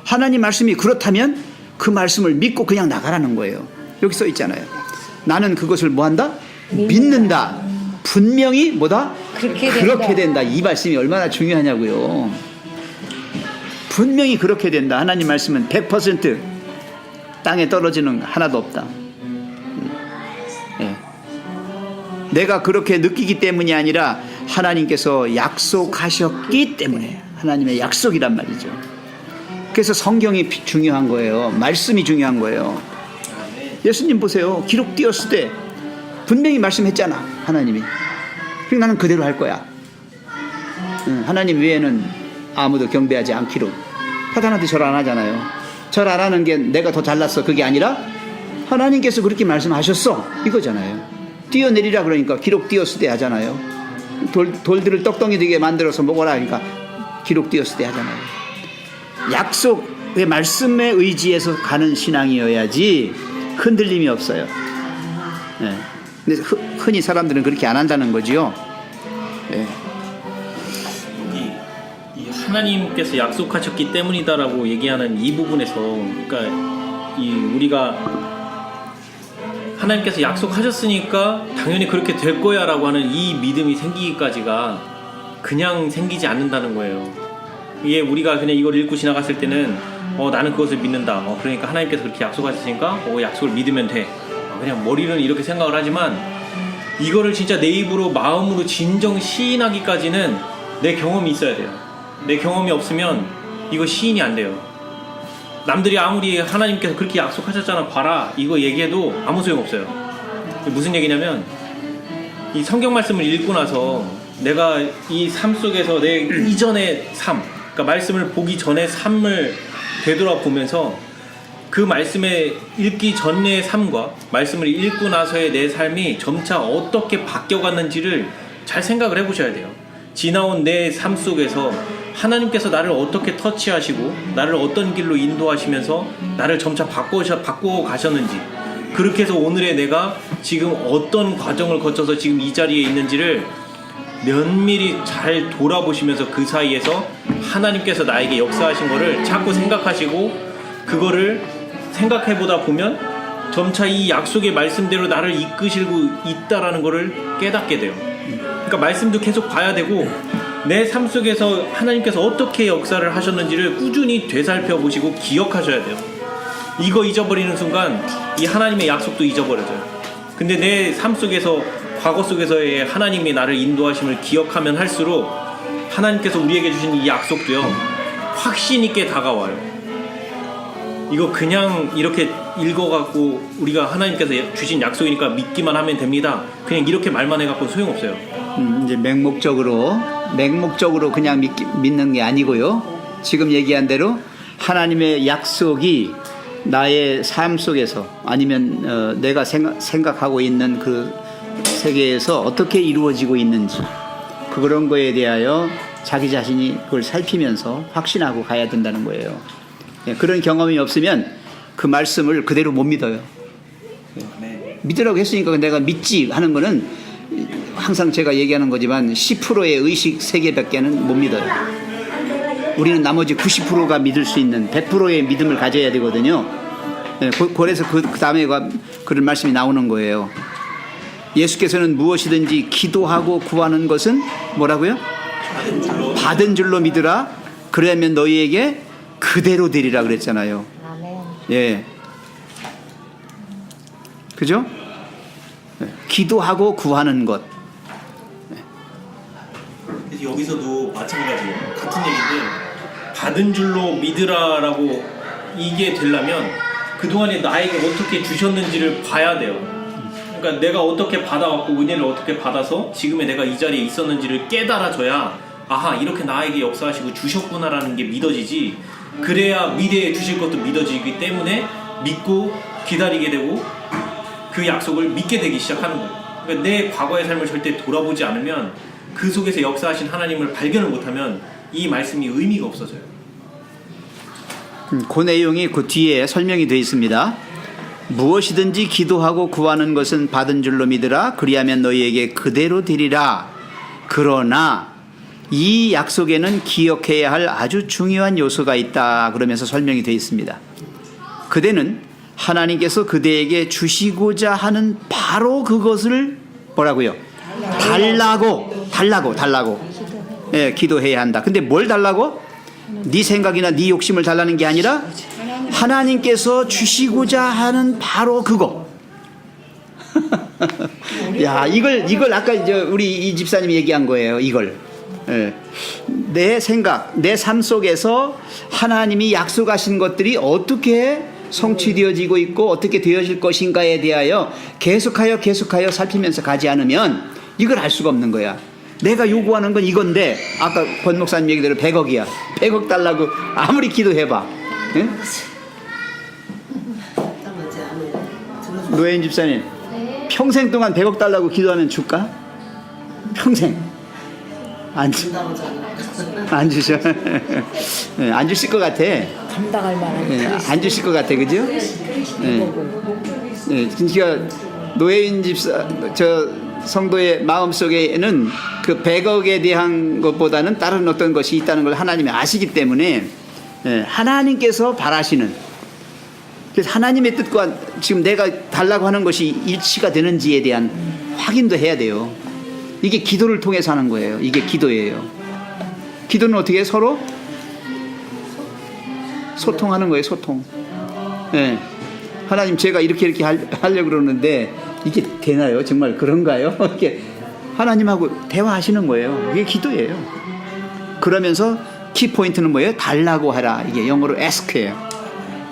하나님 말씀이 그렇다면 그 말씀을 믿고 그냥 나가라는 거예요. 여기 써 있잖아요. 나는 그것을 뭐한다? 믿는다. 분명히 뭐다? 그렇게 된다. 이 말씀이 얼마나 중요하냐고요. 분명히 그렇게 된다. 하나님 말씀은 100% 땅에 떨어지는 거 하나도 없다. 예. 내가 그렇게 느끼기 때문이 아니라 하나님께서 약속하셨기 때문에, 하나님의 약속이란 말이죠. 그래서 성경이 중요한 거예요. 말씀이 중요한 거예요. 예수님 보세요. 기록되었을 때 분명히 말씀했잖아, 하나님이. 그리고 나는 그대로 할 거야. 하나님 외에는 아무도 경배하지 않기로. 사탄한테 절 안 하잖아요. 절 안 하는 게 내가 더 잘났어, 그게 아니라 하나님께서 그렇게 말씀하셨어, 이거잖아요. 뛰어내리라 그러니까 기록되었을 때 하잖아요. 돌들을 떡덩이 되게 만들어서 먹어라 그러니까 기록되었을 때 하잖아요. 약속의 말씀에 의지해서 가는 신앙이어야지 흔들림이 없어요. 네. 근데 흔히 사람들은 그렇게 안 한다는 거지요. 네.
이 하나님께서 약속하셨기 때문이다라고 얘기하는 이 부분에서, 그러니까 우리가 하나님께서 약속하셨으니까 당연히 그렇게 될 거야라고 하는 이 믿음이 생기기까지가 그냥 생기지 않는다는 거예요. 이게 우리가 그냥 이걸 읽고 지나갔을 때는 나는 그것을 믿는다. 그러니까 하나님께서 그렇게 약속하셨으니까 약속을 믿으면 돼. 그냥 머리는 이렇게 생각을 하지만 이거를 진짜 내 입으로 마음으로 진정 시인하기까지는 내 경험이 있어야 돼요. 내 경험이 없으면 이거 시인이 안 돼요. 남들이 아무리 하나님께서 그렇게 약속하셨잖아 봐라 이거 얘기해도 아무 소용없어요. 무슨 얘기냐면 이 성경 말씀을 읽고 나서 내가 이 삶 속에서 내 이전의 삶, 그러니까 말씀을 보기 전의 삶을 되돌아보면서 그 말씀에 읽기 전의 삶과 말씀을 읽고 나서의 내 삶이 점차 어떻게 바뀌어갔는지를 잘 생각을 해보셔야 돼요. 지나온 내 삶 속에서 하나님께서 나를 어떻게 터치하시고 나를 어떤 길로 인도하시면서 나를 점차 바꾸어 가셨는지, 그렇게 해서 오늘의 내가 지금 어떤 과정을 거쳐서 지금 이 자리에 있는지를 면밀히 잘 돌아보시면서 그 사이에서 하나님께서 나에게 역사하신 거를 자꾸 생각하시고 그거를 생각해보다 보면 점차 이 약속의 말씀대로 나를 이끄시고 있다라는 거를 깨닫게 돼요. 그러니까 말씀도 계속 봐야 되고 내 삶 속에서 하나님께서 어떻게 역사를 하셨는지를 꾸준히 되살펴 보시고 기억하셔야 돼요. 이거 잊어버리는 순간 이 하나님의 약속도 잊어버려져요. 근데 내 삶 속에서 과거 속에서의 하나님이 나를 인도하심을 기억하면 할수록 하나님께서 우리에게 주신 이 약속도요 확신 있게 다가와요. 이거 그냥 이렇게 읽어갖고 우리가 하나님께서 주신 약속이니까 믿기만 하면 됩니다, 그냥 이렇게 말만 해갖고 소용없어요.
이제 맹목적으로 그냥 믿는 게 아니고요. 지금 얘기한 대로 하나님의 약속이 나의 삶 속에서 아니면 내가 생각하고 있는 그 세계에서 어떻게 이루어지고 있는지 그런 거에 대하여 자기 자신이 그걸 살피면서 확신하고 가야 된다는 거예요. 그런 경험이 없으면 그 말씀을 그대로 못 믿어요. 믿으라고 했으니까 내가 믿지 하는 거는 항상 제가 얘기하는 거지만 10%의 의식 세계밖에는 못 믿어요. 우리는 나머지 90%가 믿을 수 있는 100%의 믿음을 가져야 되거든요. 그래서 그 다음에 그런 말씀이 나오는 거예요. 예수께서는 무엇이든지 기도하고 구하는 것은 뭐라고요? 받은 줄로 믿으라. 그러면 너희에게 그대로 되리라 그랬잖아요. 예. 그죠? 기도하고 구하는 것.
그래서 여기서도 마찬가지예요. 같은 얘기인데 받은 줄로 믿으라라고 이게 되려면 그동안에 나에게 어떻게 주셨는지를 봐야 돼요. 그러니까 내가 어떻게 받아왔고 은혜를 어떻게 받아서 지금의 내가 이 자리에 있었는지를 깨달아줘야 아하 이렇게 나에게 역사하시고 주셨구나라는 게 믿어지지. 그래야 미래에 주실 것도 믿어지기 때문에 믿고 기다리게 되고 그 약속을 믿게 되기 시작하는 거예요. 그러니까 내 과거의 삶을 절대 돌아보지 않으면 그 속에서 역사하신 하나님을 발견을 못하면 이 말씀이 의미가 없어져요.
그 내용이 그 뒤에 설명이 되어 있습니다. 무엇이든지 기도하고 구하는 것은 받은 줄로 믿으라. 그리하면 너희에게 그대로 되리라. 그러나 이 약속에는 기억해야 할 아주 중요한 요소가 있다. 그러면서 설명이 되어 있습니다. 그대는 하나님께서 그대에게 주시고자 하는 바로 그것을 뭐라고요? 달라고. 예, 기도해야 한다. 근데 뭘 달라고? 네 생각이나 네 욕심을 달라는 게 아니라 하나님께서 주시고자 하는 바로 그거. 야, 이걸 아까 우리 이 집사님이 얘기한 거예요. 이걸. 예. 내 생각, 내 삶 속에서 하나님이 약속하신 것들이 어떻게 성취되어지고 있고 어떻게 되어질 것인가에 대하여 계속하여 살피면서 가지 않으면 이걸 알 수가 없는 거야. 내가 요구하는 건 이건데 아까 권 목사님 얘기대로 100억이야. 100억 달라고 아무리 기도해봐. 예? 노예인 집사님, 평생 동안 100억 달라고 기도하면 줄까? 평생. 안 주셔. 네, 안 주실 것 같아.
감당할 만한.
네, 안 주실 것 같아, 그죠? 네. 네, 그러니까 노예인 집사, 저 성도의 마음 속에는 그 100억에 대한 것보다는 다른 어떤 것이 있다는 걸 하나님이 아시기 때문에 하나님께서 바라시는, 그래서 하나님의 뜻과 지금 내가 달라고 하는 것이 일치가 되는지에 대한 확인도 해야 돼요. 이게 기도를 통해서 하는 거예요. 이게 기도예요. 기도는 어떻게 해요? 서로 소통하는 거예요. 소통. 네. 하나님, 제가 이렇게 하려고 그러는데 이게 되나요? 정말 그런가요? 이렇게 하나님하고 대화하시는 거예요. 이게 기도예요. 그러면서 키포인트는 뭐예요? 달라고 하라. 이게 영어로 ask예요.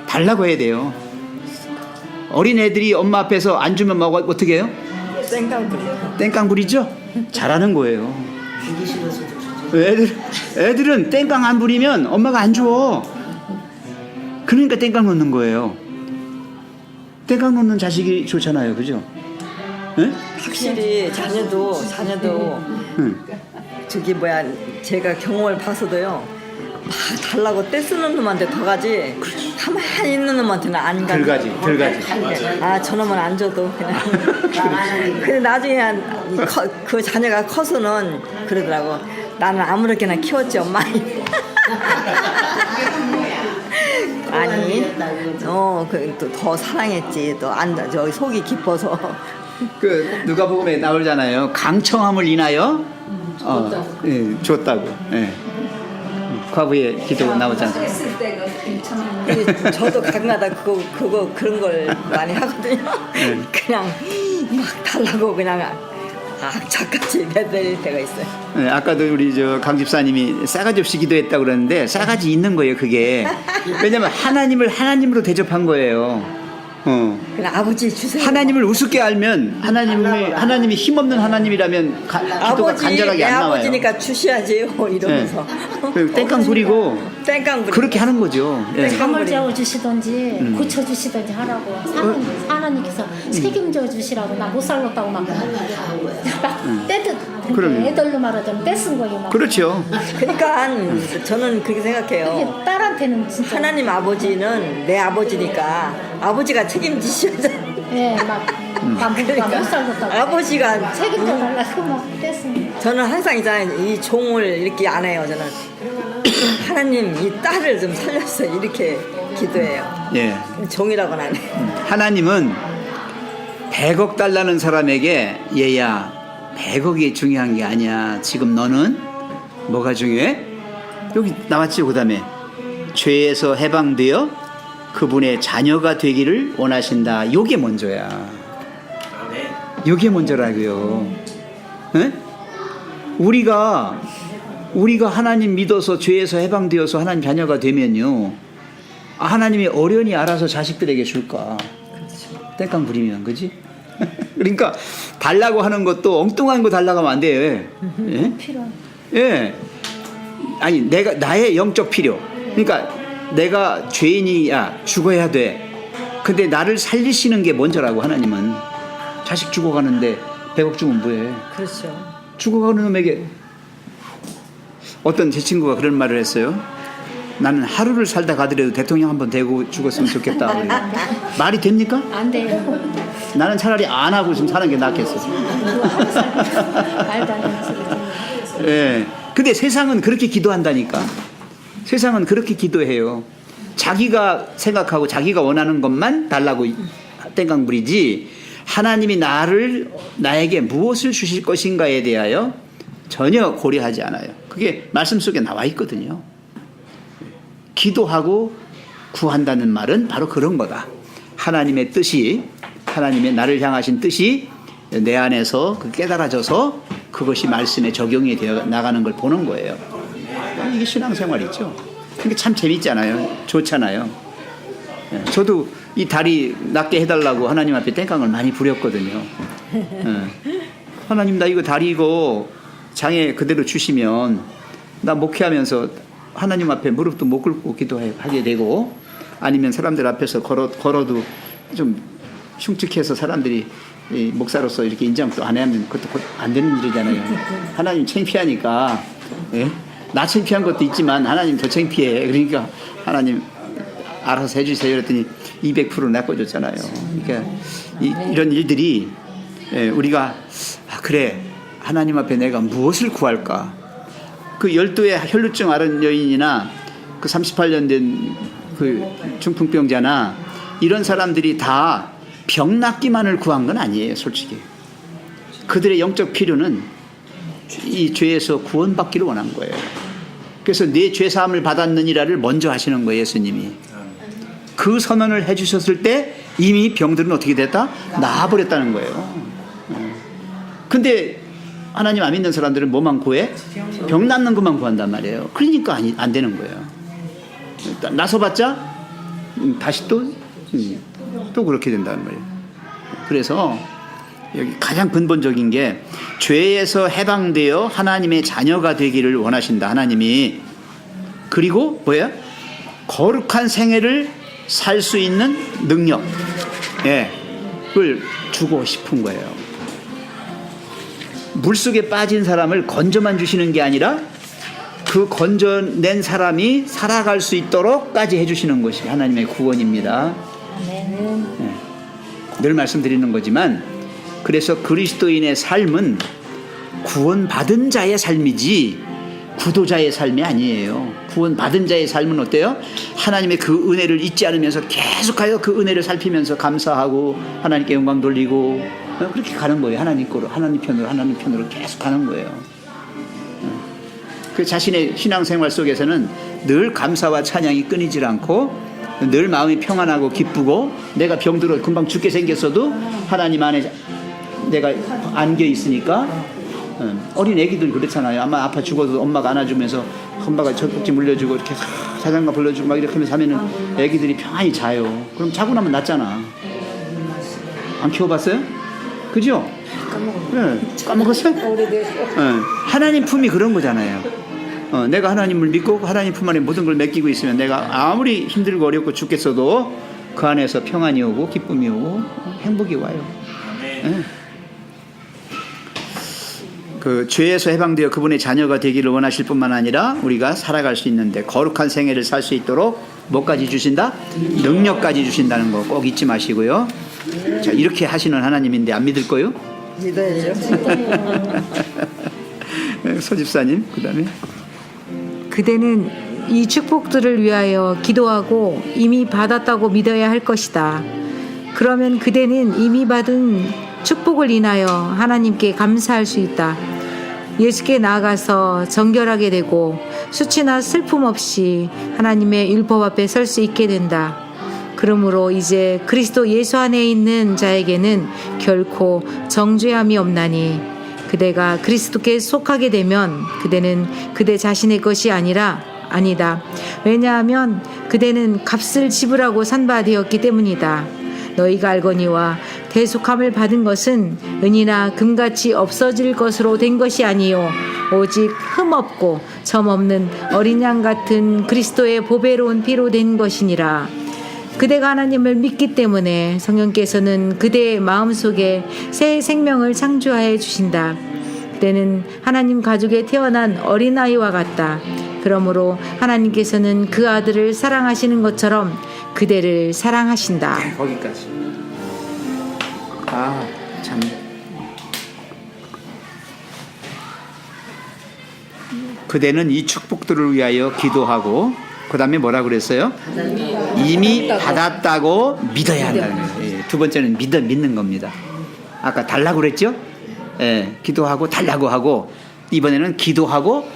달라고 해야 돼요. 어린 애들이 엄마 앞에서 안 주면 뭐 어떻게 해요? 땡깡 부리죠? 잘하는 거예요. 애들은 땡깡 안 부리면 엄마가 안 줘. 그러니까 땡깡 놓는 거예요. 땡깡 놓는 자식이 좋잖아요, 그죠? 네?
확실히 자녀도 저기 뭐야, 제가 경험을 봐서도요, 막 달라고 떼쓰는 놈한테 더 가지, 가만히 있는 놈한테는 안 가는.
들가지.
아, 저놈은 안 줘도 그냥. 근데 나중에 그 자녀가 커서는 그러더라고. 나는 아무렇게나 키웠지, 엄마. 아니, 더 사랑했지. 또 저 속이 깊어서.
그 누가복음에 나오잖아요. 강청함을 인하여 줬다고. 예. 과부의 기도가 나오잖아요.
근데 저도 가끔가다 그런 걸 많이 하거든요. 그냥 막 달라고 그냥 악착같이 매달릴 때가 있어요.
네, 아까도 우리 강 집사님이 싸가지 없이 기도했다고 그러는데 싸가지 있는 거예요, 그게. 왜냐면 하나님으로 대접한 거예요.
그냥 아버지 주세요.
하나님을 우습게 알면 하나님이 힘없는 하나님이라면 기도가 간절하게 안 나와요.
아버지니까 주셔야지요 이러면서.
네. 땡깡 부리고 그렇게 하는 거죠. 네.
잠을 재워 주시든지 고쳐 주시든지 하라고 하나님께서 책임져 주시라고. 나 못 살겠다고 막 떼듯 애들로 말하자면 떼쓴 거예요. 막.
그렇죠.
그러니까 저는 그렇게 생각해요.
이게 딸한테는 진짜
하나님 아버지는 내 아버지니까 아버지가 책임지셔야죠.
예, 못 살겠다고
아버지가
책임져 달라고 막 떼쓴.
저는 항상 있잖아요, 이 종을 이렇게 안 해요. 저는 하나님 이 딸을 좀 살려서 이렇게 기도해요.
예.
종이라고는 안 해요.
하나님은 100억 달라는 사람에게 얘야 100억이 중요한 게 아니야. 지금 너는 뭐가 중요해? 여기 나왔죠. 그 다음에 죄에서 해방되어 그분의 자녀가 되기를 원하신다. 요게 먼저야. 요게 먼저라고요. 네? 우리가 하나님 믿어서 죄에서 해방되어서 하나님 자녀가 되면요, 하나님이 어련히 알아서 자식들에게 줄까? 땡깡 부리면, 그지? 그러니까 달라고 하는 것도 엉뚱한 거 달라고 하면 안 돼요. 예? 예. 아니, 나의 영적 필요. 그러니까 내가 죄인이야, 죽어야 돼. 근데 나를 살리시는 게 먼저라고. 하나님은 자식 죽어가는데 100억 주면 뭐해?
그렇죠.
죽어가는 놈에게 어떤 제 친구가 그런 말을 했어요. 나는 하루를 살다 가더라도 대통령 한번 되고 죽었으면 좋겠다. 그래요. 말이 됩니까?
안 돼요.
나는 차라리 안 하고 좀 사는 게 낫겠어.
말도 안 되는 소리.
예. 근데 세상은 그렇게 기도한다니까. 세상은 그렇게 기도해요. 자기가 생각하고 자기가 원하는 것만 달라고 땡깡 부리지, 하나님이 나에게 무엇을 주실 것인가에 대하여 전혀 고려하지 않아요. 그게 말씀 속에 나와 있거든요. 기도하고 구한다는 말은 바로 그런 거다. 하나님의 뜻이, 하나님의 나를 향하신 뜻이 내 안에서 깨달아져서 그것이 말씀에 적용이 되어 나가는 걸 보는 거예요. 이게 신앙생활이죠. 이게 참 재밌잖아요. 좋잖아요. 저도 이 다리 낫게 해달라고 하나님 앞에 땡깡을 많이 부렸거든요. 하나님, 나 이거 다리 이거 장애 그대로 주시면 나 목회하면서 하나님 앞에 무릎도 못 꿇고 기도하게 되고, 아니면 사람들 앞에서 걸어도 좀 흉측해서 사람들이 목사로서 이렇게 인정도 안 하면 그것도 안 되는 일이잖아요. 하나님 창피하니까, 예? 나 창피한 것도 있지만 하나님 더 창피해. 그러니까 하나님 알아서 해주세요. 그랬더니 200% 낚아줬잖아요. 그러니까 이런 일들이, 예, 우리가 그래, 하나님 앞에 내가 무엇을 구할까? 그 12의 혈루증 앓은 여인이나 그 38년 된 그 중풍병자나 이런 사람들이 다 병 낫기만을 구한 건 아니에요, 솔직히. 그들의 영적 필요는 이 죄에서 구원받기를 원한 거예요. 그래서 내 죄사함을 받았느니라를 먼저 하시는 거예요, 예수님이. 그 선언을 해주셨을 때 이미 병들은 어떻게 됐다? 나아버렸다는 거예요. 근데 하나님 안 믿는 사람들은 뭐만 구해? 병 낫는 것만 구한단 말이에요. 그러니까 안 되는 거예요. 나서봤자 다시 또 그렇게 된다는 말이에요. 그래서 여기 가장 근본적인 게, 죄에서 해방되어 하나님의 자녀가 되기를 원하신다, 하나님이. 그리고 뭐야? 거룩한 생애를 살 수 있는 능력, 예, 을 주고 싶은 거예요. 물속에 빠진 사람을 건져만 주시는 게 아니라 그 건져낸 사람이 살아갈 수 있도록까지 해주시는 것이 하나님의 구원입니다. 네. 늘 말씀드리는 거지만, 그래서 그리스도인의 삶은 구원받은 자의 삶이지 구도자의 삶이 아니에요. 구원받은 자의 삶은 어때요? 하나님의 그 은혜를 잊지 않으면서 계속하여 그 은혜를 살피면서 감사하고 하나님께 영광 돌리고, 그렇게 가는 거예요. 하나님 편으로 계속 가는 거예요. 그 자신의 신앙생활 속에서는 늘 감사와 찬양이 끊이질 않고, 늘 마음이 평안하고 기쁘고, 내가 병들어 금방 죽게 생겼어도 하나님 안에 내가 안겨 있으니까. 어린 애기들 그렇잖아요. 아마 아파 죽어도 엄마가 안아주면서, 엄마가 젖꼭지 물려주고 이렇게 자장가 불러주고 막 이렇게 하면서 하면은 애기들이 평안히 자요. 그럼 자고 나면 낫잖아. 안 키워봤어요? 그죠? 까먹었어요? 오래돼서. 하나님 품이 그런 거잖아요. 내가 하나님을 믿고 하나님 품 안에 모든 걸 맡기고 있으면 내가 아무리 힘들고 어렵고 죽겠어도 그 안에서 평안이 오고 기쁨이 오고 행복이 와요. 그 죄에서 해방되어 그분의 자녀가 되기를 원하실 뿐만 아니라 우리가 살아갈 수 있는데 거룩한 생애를 살 수 있도록 뭐까지 주신다? 능력까지 주신다는 거 꼭 잊지 마시고요. 자, 이렇게 하시는 하나님인데 안 믿을 거요?
믿어야죠.
소집사님, 그 다음에.
그대는 이 축복들을 위하여 기도하고 이미 받았다고 믿어야 할 것이다. 그러면 그대는 이미 받은 축복을 인하여 하나님께 감사할 수 있다. 예수께 나아가서 정결하게 되고 수치나 슬픔 없이 하나님의 율법 앞에 설 수 있게 된다. 그러므로 이제 그리스도 예수 안에 있는 자에게는 결코 정죄함이 없나니, 그대가 그리스도께 속하게 되면 그대는 그대 자신의 것이 아니다. 왜냐하면 그대는 값을 지불하고 산 바 되었기 때문이다. 너희가 알거니와 대속함을 받은 것은 은이나 금같이 없어질 것으로 된 것이 아니요 오직 흠없고 점없는 어린 양 같은 그리스도의 보배로운 피로 된 것이니라. 그대가 하나님을 믿기 때문에 성령께서는 그대의 마음속에 새 생명을 창조하여 주신다. 그때는 하나님 가족에 태어난 어린아이와 같다. 그러므로 하나님께서는 그 아들을 사랑하시는 것처럼 그대를 사랑하신다.
네, 거기까지. 참. 그대는 이 축복들을 위하여 기도하고 그 다음에 뭐라 그랬어요? 이미 받았다고 믿어야 한다는 거예요. 예, 두 번째는 믿는 겁니다. 아까 달라고 그랬죠? 예, 기도하고 달라고 하고 이번에는 기도하고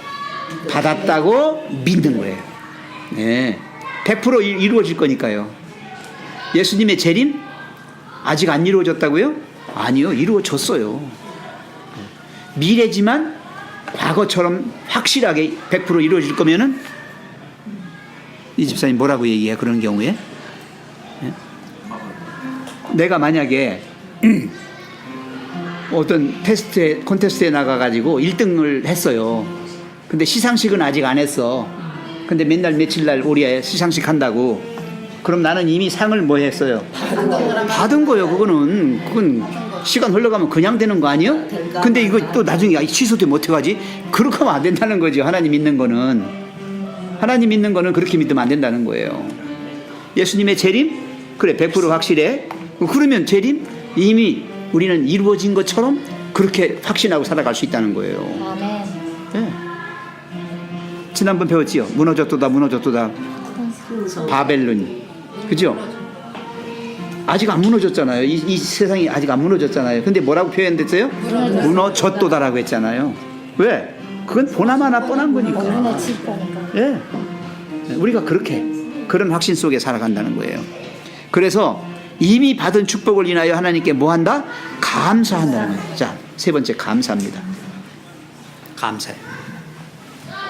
받았다고 믿는 거예요. 예, 100% 이루어질 거니까요. 예수님의 재림 아직 안 이루어졌다고요? 아니요, 이루어졌어요. 미래지만 과거처럼 확실하게 100% 이루어질 거면은 이 집사님 뭐라고 얘기해요? 그런 경우에 예? 내가 만약에 어떤 콘테스트에 나가가지고 1등을 했어요. 근데 시상식은 아직 안 했어. 근데 맨날 며칠 날 우리 시상식 한다고. 그럼 나는 이미 상을 뭐 했어요? 받은 거예요. 그건 시간 흘러가면 그냥 되는 거 아니에요? 근데 이거 또 나중에 취소되면 어떡하지? 그렇게 하면 안 된다는 거죠. 하나님 믿는 거는 그렇게 믿으면 안 된다는 거예요. 예수님의 재림? 그래, 100% 확실해. 그러면 재림? 이미 우리는 이루어진 것처럼 그렇게 확신하고 살아갈 수 있다는 거예요.
아멘.
네. 지난번 배웠지요? 무너졌도다. 바벨론이. 그죠? 아직 안 무너졌잖아요. 이 세상이 아직 안 무너졌잖아요. 근데 뭐라고 표현됐어요? 무너졌도다라고 했잖아요. 왜? 그건 보나마나 뻔한 거니까.
무너질 거니까.
예. 우리가 그런 확신 속에 살아간다는 거예요. 그래서 이미 받은 축복을 인하여 하나님께 뭐 한다? 감사한다는 거예요. 자, 세 번째 감사합니다. 감사해요.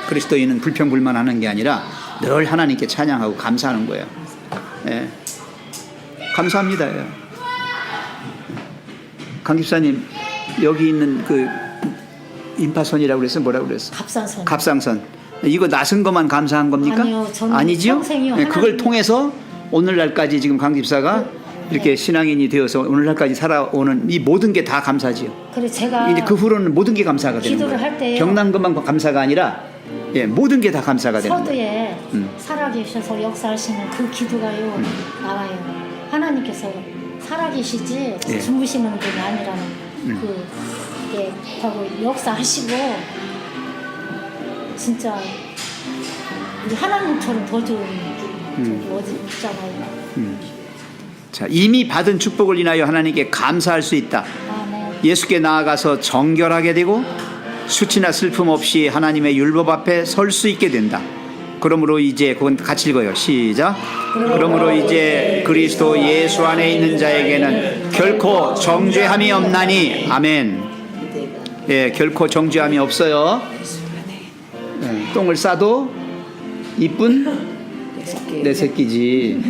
그리스도인은 불평불만하는 게 아니라 늘 하나님께 찬양하고 감사하는 거예요. 예. 감사합니다. 강 집사님, 여기 있는 그 인파선이라고 그랬어요? 뭐라고 그랬어요? 갑상선. 이거 나선 것만 감사한 겁니까?
아니요, 저는
아니지요?
평생이요.
네, 그걸 통해서 오늘날까지 지금 강 집사가 이렇게 신앙인이 되어서 오늘날까지 살아오는 이 모든 게 다 감사지요.
그래 제가
이제 그 후로는 모든 게 감사가 되는
기도를
거예요.
할 때요.
병난 것만 감사가 아니라 모든 게 다 감사가 되는 거예요.
서두에 살아계셔서 역사하시는 그 기도가요 나와요. 하나님께서 살아계시지
예.
주무시는 분이 아니라는 그게 하고 역사하시고 진짜 우리 하나님처럼 더 좋은 어디 있잖아요.
자, 이미 받은 축복을 인하여 하나님께 감사할 수 있다.
아멘.
예수께 나아가서 정결하게 되고 수치나 슬픔 없이 하나님의 율법 앞에 설 수 있게 된다. 그러므로 이제 그건 같이 읽어요. 시작. 그러므로 이제 그리스도 예수 안에 있는 자에게는 결코 정죄함이 없나니. 아멘. 예, 결코 정죄함이 없어요. 예, 똥을 싸도 이쁜 내 새끼지.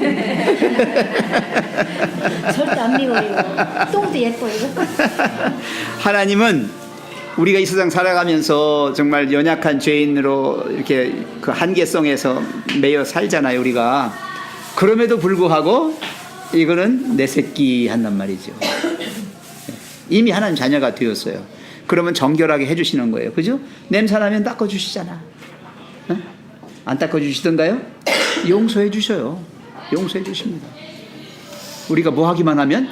절대 안 미워요. 똥도 예뻐요.
하나님은 우리가 이 세상 살아가면서 정말 연약한 죄인으로 이렇게 그 한계성에서 매여 살잖아요, 우리가. 그럼에도 불구하고 이거는 내 새끼 한단 말이죠. 이미 하나님 자녀가 되었어요. 그러면 정결하게 해주시는 거예요. 그죠? 냄새나면 닦아주시잖아. 어? 안 닦아주시던가요? 용서해 주셔요. 용서해 주십니다. 우리가 뭐 하기만 하면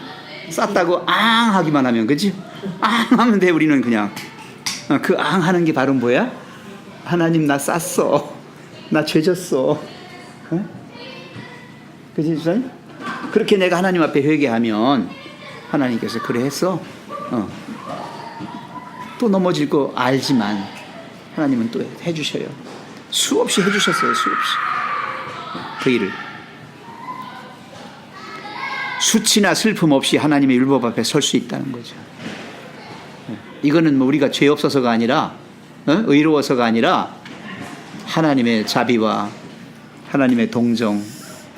쌌다고 앙 하기만 하면, 그지? 앙 하면 돼. 우리는 그냥 그 앙 하는 게 바로 뭐야? 하나님 나 쌌어. 나 죄졌어. 어? 그지 주사님? 그렇게 내가 하나님 앞에 회개하면 하나님께서 그래 했어. 또 넘어질 거 알지만 하나님은 또 해주셔요. 수없이 해주셨어요. 수없이. 그 일을. 수치나 슬픔 없이 하나님의 율법 앞에 설 수 있다는 거죠. 이거는 뭐 우리가 죄 없어서가 아니라 의로워서가 아니라 하나님의 자비와 하나님의 동정,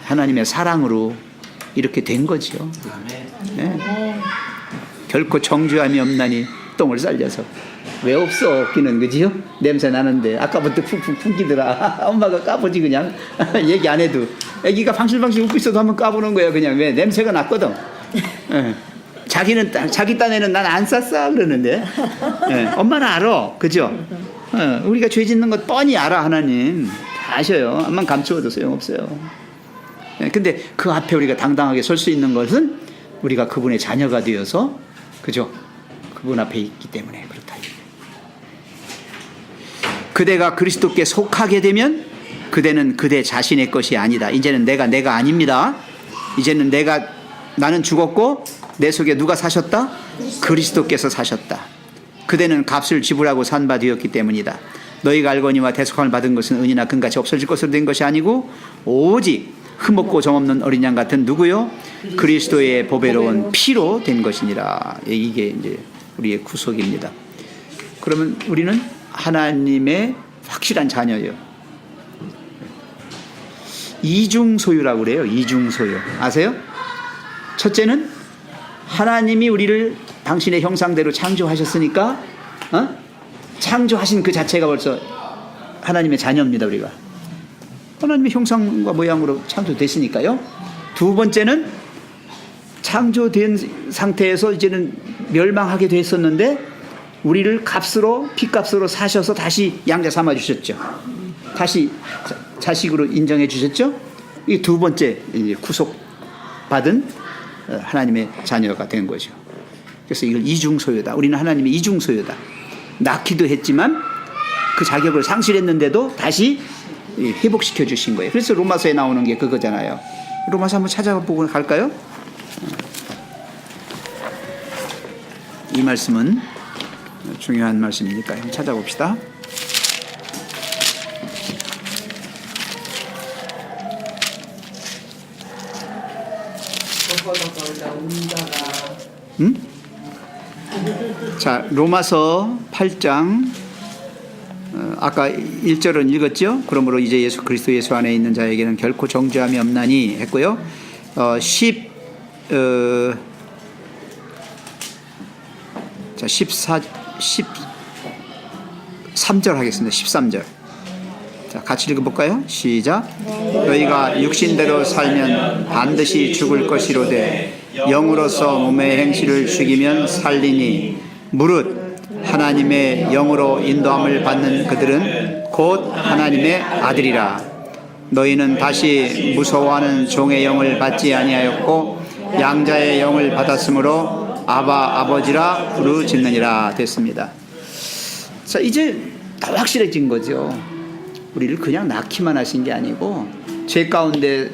하나님의 사랑으로 이렇게 된 거죠. 네. 결코 정죄함이 없나니 똥을 쌀려서. 왜 없어? 없기는, 그지요? 냄새 나는데 아까부터 푹푹 풍기더라. 엄마가 까보지 그냥. 얘기 안 해도 애기가 방실방실 웃고 있어도 한번 까보는 거야. 그냥 왜? 냄새가 났거든. 네. 자기 딴에는 난 안 쌌어 그러는데 예, 엄마는 알아, 그죠? 우리가 죄 짓는 것 뻔히 알아. 하나님 다 아셔요. 암만 감추어도 소용없어요. 예, 근데 그 앞에 우리가 당당하게 설 수 있는 것은 우리가 그분의 자녀가 되어서, 그죠? 그분 앞에 있기 때문에 그렇다. 그대가 그리스도께 속하게 되면 그대는 그대 자신의 것이 아니다. 이제는 내가 아닙니다. 이제는 나는 죽었고 내 속에 누가 사셨다? 그리스도께서 사셨다. 그대는 값을 지불하고 산 바 되었기 때문이다. 너희가 알거니와 대속함을 받은 것은 은이나 금같이 없어질 것으로 된 것이 아니고 오직 흠없고 정없는 어린 양 같은 누구요? 그리스도의 보배로운 피로 된 것이니라. 이게 이제 우리의 구속입니다. 그러면 우리는 하나님의 확실한 자녀예요. 이중 소유라고 그래요. 이중 소유. 아세요? 첫째는 하나님이 우리를 당신의 형상대로 창조하셨으니까 창조하신 그 자체가 벌써 하나님의 자녀입니다. 우리가 하나님의 형상과 모양으로 창조됐으니까요. 두 번째는 창조된 상태에서 이제는 멸망하게 됐었는데 우리를 피값으로 사셔서 다시 양자 삼아 주셨죠. 다시 자식으로 인정해 주셨죠. 이 두 번째 구속받은 하나님의 자녀가 된 거죠. 그래서 이걸 이중 소유다. 우리는 하나님의 이중 소유다. 낳기도 했지만 그 자격을 상실했는데도 다시 회복시켜 주신 거예요. 그래서 로마서에 나오는 게 그거잖아요. 로마서 한번 찾아보고 갈까요? 이 말씀은 중요한 말씀이니까 한번 찾아봅시다. 자, 로마서 8장 아까 1절은 읽었죠? 그러므로 이제 그리스도 예수 안에 있는 자에게는 결코 정죄함이 없나니 했고요. 13절 하겠습니다. 13절. 자, 같이 읽어볼까요? 시작. 너희가 육신대로 살면 반드시 죽을 것이로되 영으로서 몸의 행실을 죽이면 살리니 무릇 하나님의 영으로 인도함을 받는 그들은 곧 하나님의 아들이라. 너희는 다시 무서워하는 종의 영을 받지 아니하였고 양자의 영을 받았으므로 아바 아버지라 부르짖느니라 됐습니다. 자, 이제 더 확실해진 거죠. 우리를 그냥 낳기만 하신 게 아니고 죄 가운데서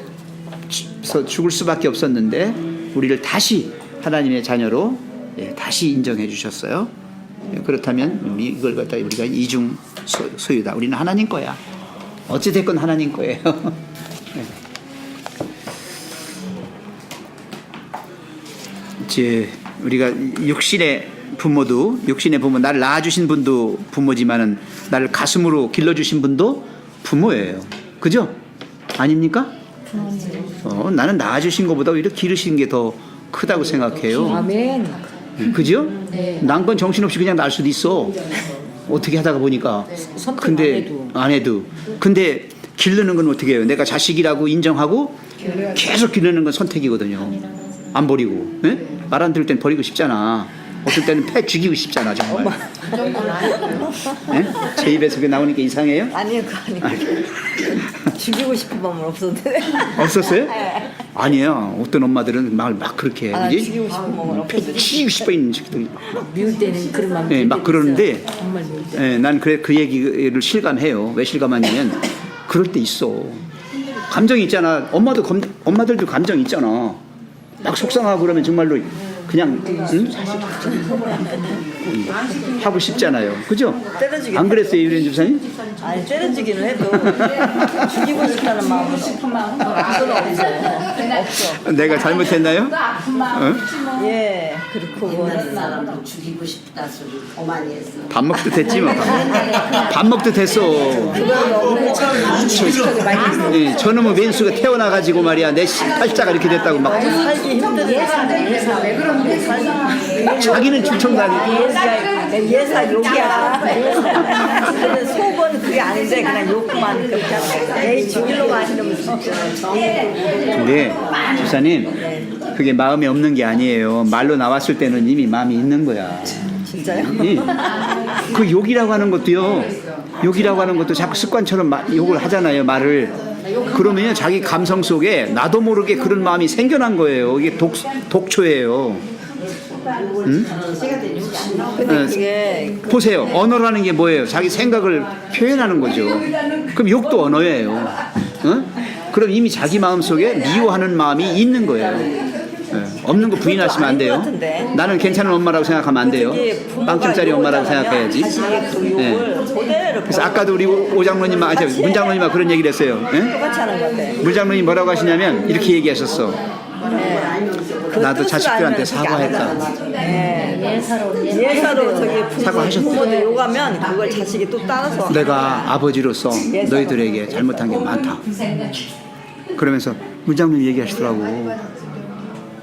죽을 수밖에 없었는데 우리를 다시 하나님의 자녀로 다시 인정해 주셨어요. 그렇다면 이걸 갖다 우리가 이중 소유다. 우리는 하나님 거야. 어찌됐건 하나님 거예요. 이제 우리가 육신의 부모 나를 낳아주신 분도 부모지만은 나를 가슴으로 길러주신 분도 부모예요. 그죠? 아닙니까? 나는 낳아주신 것보다 오히려 기르신 게 더 크다고 생각해요.
아멘.
그죠? 난 건 정신없이 그냥 날 수도 있어. 어떻게 하다가 보니까. 근데 안 해도. 근데 기르는 건 어떻게 해요? 내가 자식이라고 인정하고 계속 기르는 건 선택이거든요. 안 버리고. 말 안 들을 땐 버리고 싶잖아. 어떨 때는 패 죽이고 싶잖아 정말. 제 입에서 그게 나오니까 이상해요?
아니요, 그거 아니에요. 죽이고 싶은 마음은 없었는데.
없었어요? 아니에요. 어떤 엄마들은 막 그렇게 해. 그지?
죽이고 싶은 마음은 없었는데.
죽이고 싶어 있는 새끼들이
미울 때는 그런 마음.
막 그러는데
정말 미울 때.
난 그 얘기를 실감해요. 왜 실감하냐면 그럴 때 있어. 감정이 있잖아. 엄마들도 감정 있잖아. 막 속상하고 그러면 정말로 그냥 하고 싶잖아요. 그죠?
때려주긴
안 그랬어요, 유린 집사님?
아니, 때려주기는 해도 죽이고 싶다는 마음은 없어.
내가 잘못했나요?
예, 그렇고
옛날 사람도 죽이고 싶다 소리 오만히 했어.
밥 먹듯 했지 뭐. 밥 먹듯 했어. 저놈의 왼수가 태어나가지고 말이야 내 팔자가 이렇게 됐다고 막.
살기 힘들어.
자기는 충청남이.
예사 욕이야. 속은 그게 아닌데 그냥 욕만 그렇게 하고 에이 죽일로 마시는
근데 집사님 그게 마음에 없는 게 아니에요. 말로 나왔을 때는 이미 마음이 있는 거야.
진짜요?
예. 그 욕이라고 하는 것도요. 욕이라고 하는 것도 자꾸 습관처럼 욕을 하잖아요. 말을. 그러면요 자기 감성 속에 나도 모르게 그런 마음이 생겨난 거예요. 이게 독초예요. 응?
근데 그게
보세요. 언어라는 게 뭐예요? 자기 생각을 표현하는 거죠. 그럼 욕도 언어예요. 응? 그럼 이미 자기 마음 속에 미워하는 마음이 있는 거예요. 네. 없는 거 부인하시면 안 돼요. 나는 괜찮은 엄마라고 생각하면 안 돼요. 빵점짜리 엄마라고 생각해야지. 네. 그래서 아까도 우리 문장로님아 그런 얘기를 했어요. 네?
똑같이 하는 건데.
문장로님 뭐라고 하시냐면 이렇게 얘기하셨어. 나도 자식들한테 사과했다.
예사로
저기
사과하셨대.
부모들 욕하면 그걸 자식이 또 따라서
내가 아버지로서 너희들에게 잘못한 게 많다. 그러면서 문장님 얘기하시더라고.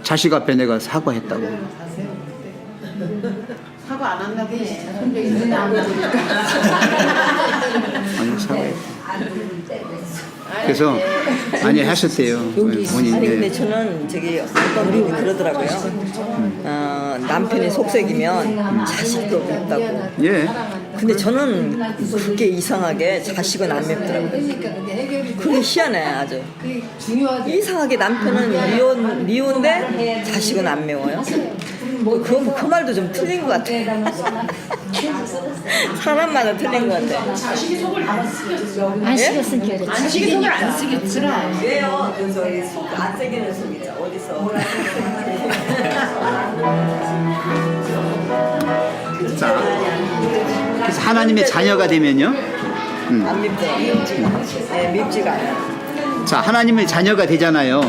자식 앞에 내가 사과했다고.
사과 안 한다고 손정이
아니 사과했다. 그래서 아니 하셨대요. 본인이.
아니 근데 저는 저기 어떤 분이 그러더라고요. 남편이 속색이면 자식도 맵다고.
예.
근데 저는 그게 이상하게 자식은 안 맵더라고요. 그게 희한해 아주. 이상하게 남편은 미운데 자식은 안 매워요. 그 말도 좀 틀린 것 같아요. 사람마다 틀린 것 같아요.
안 시켰으니까 그렇지.
안식이 속을 안 쓰겠지라.
왜요? 저희 속안 새기는 속이죠. 어디서?
자, 그래서 하나님의 자녀가 되면요.
안 밉더라고요. 네, 밉지가 않아요.
자, 하나님의 자녀가 되잖아요.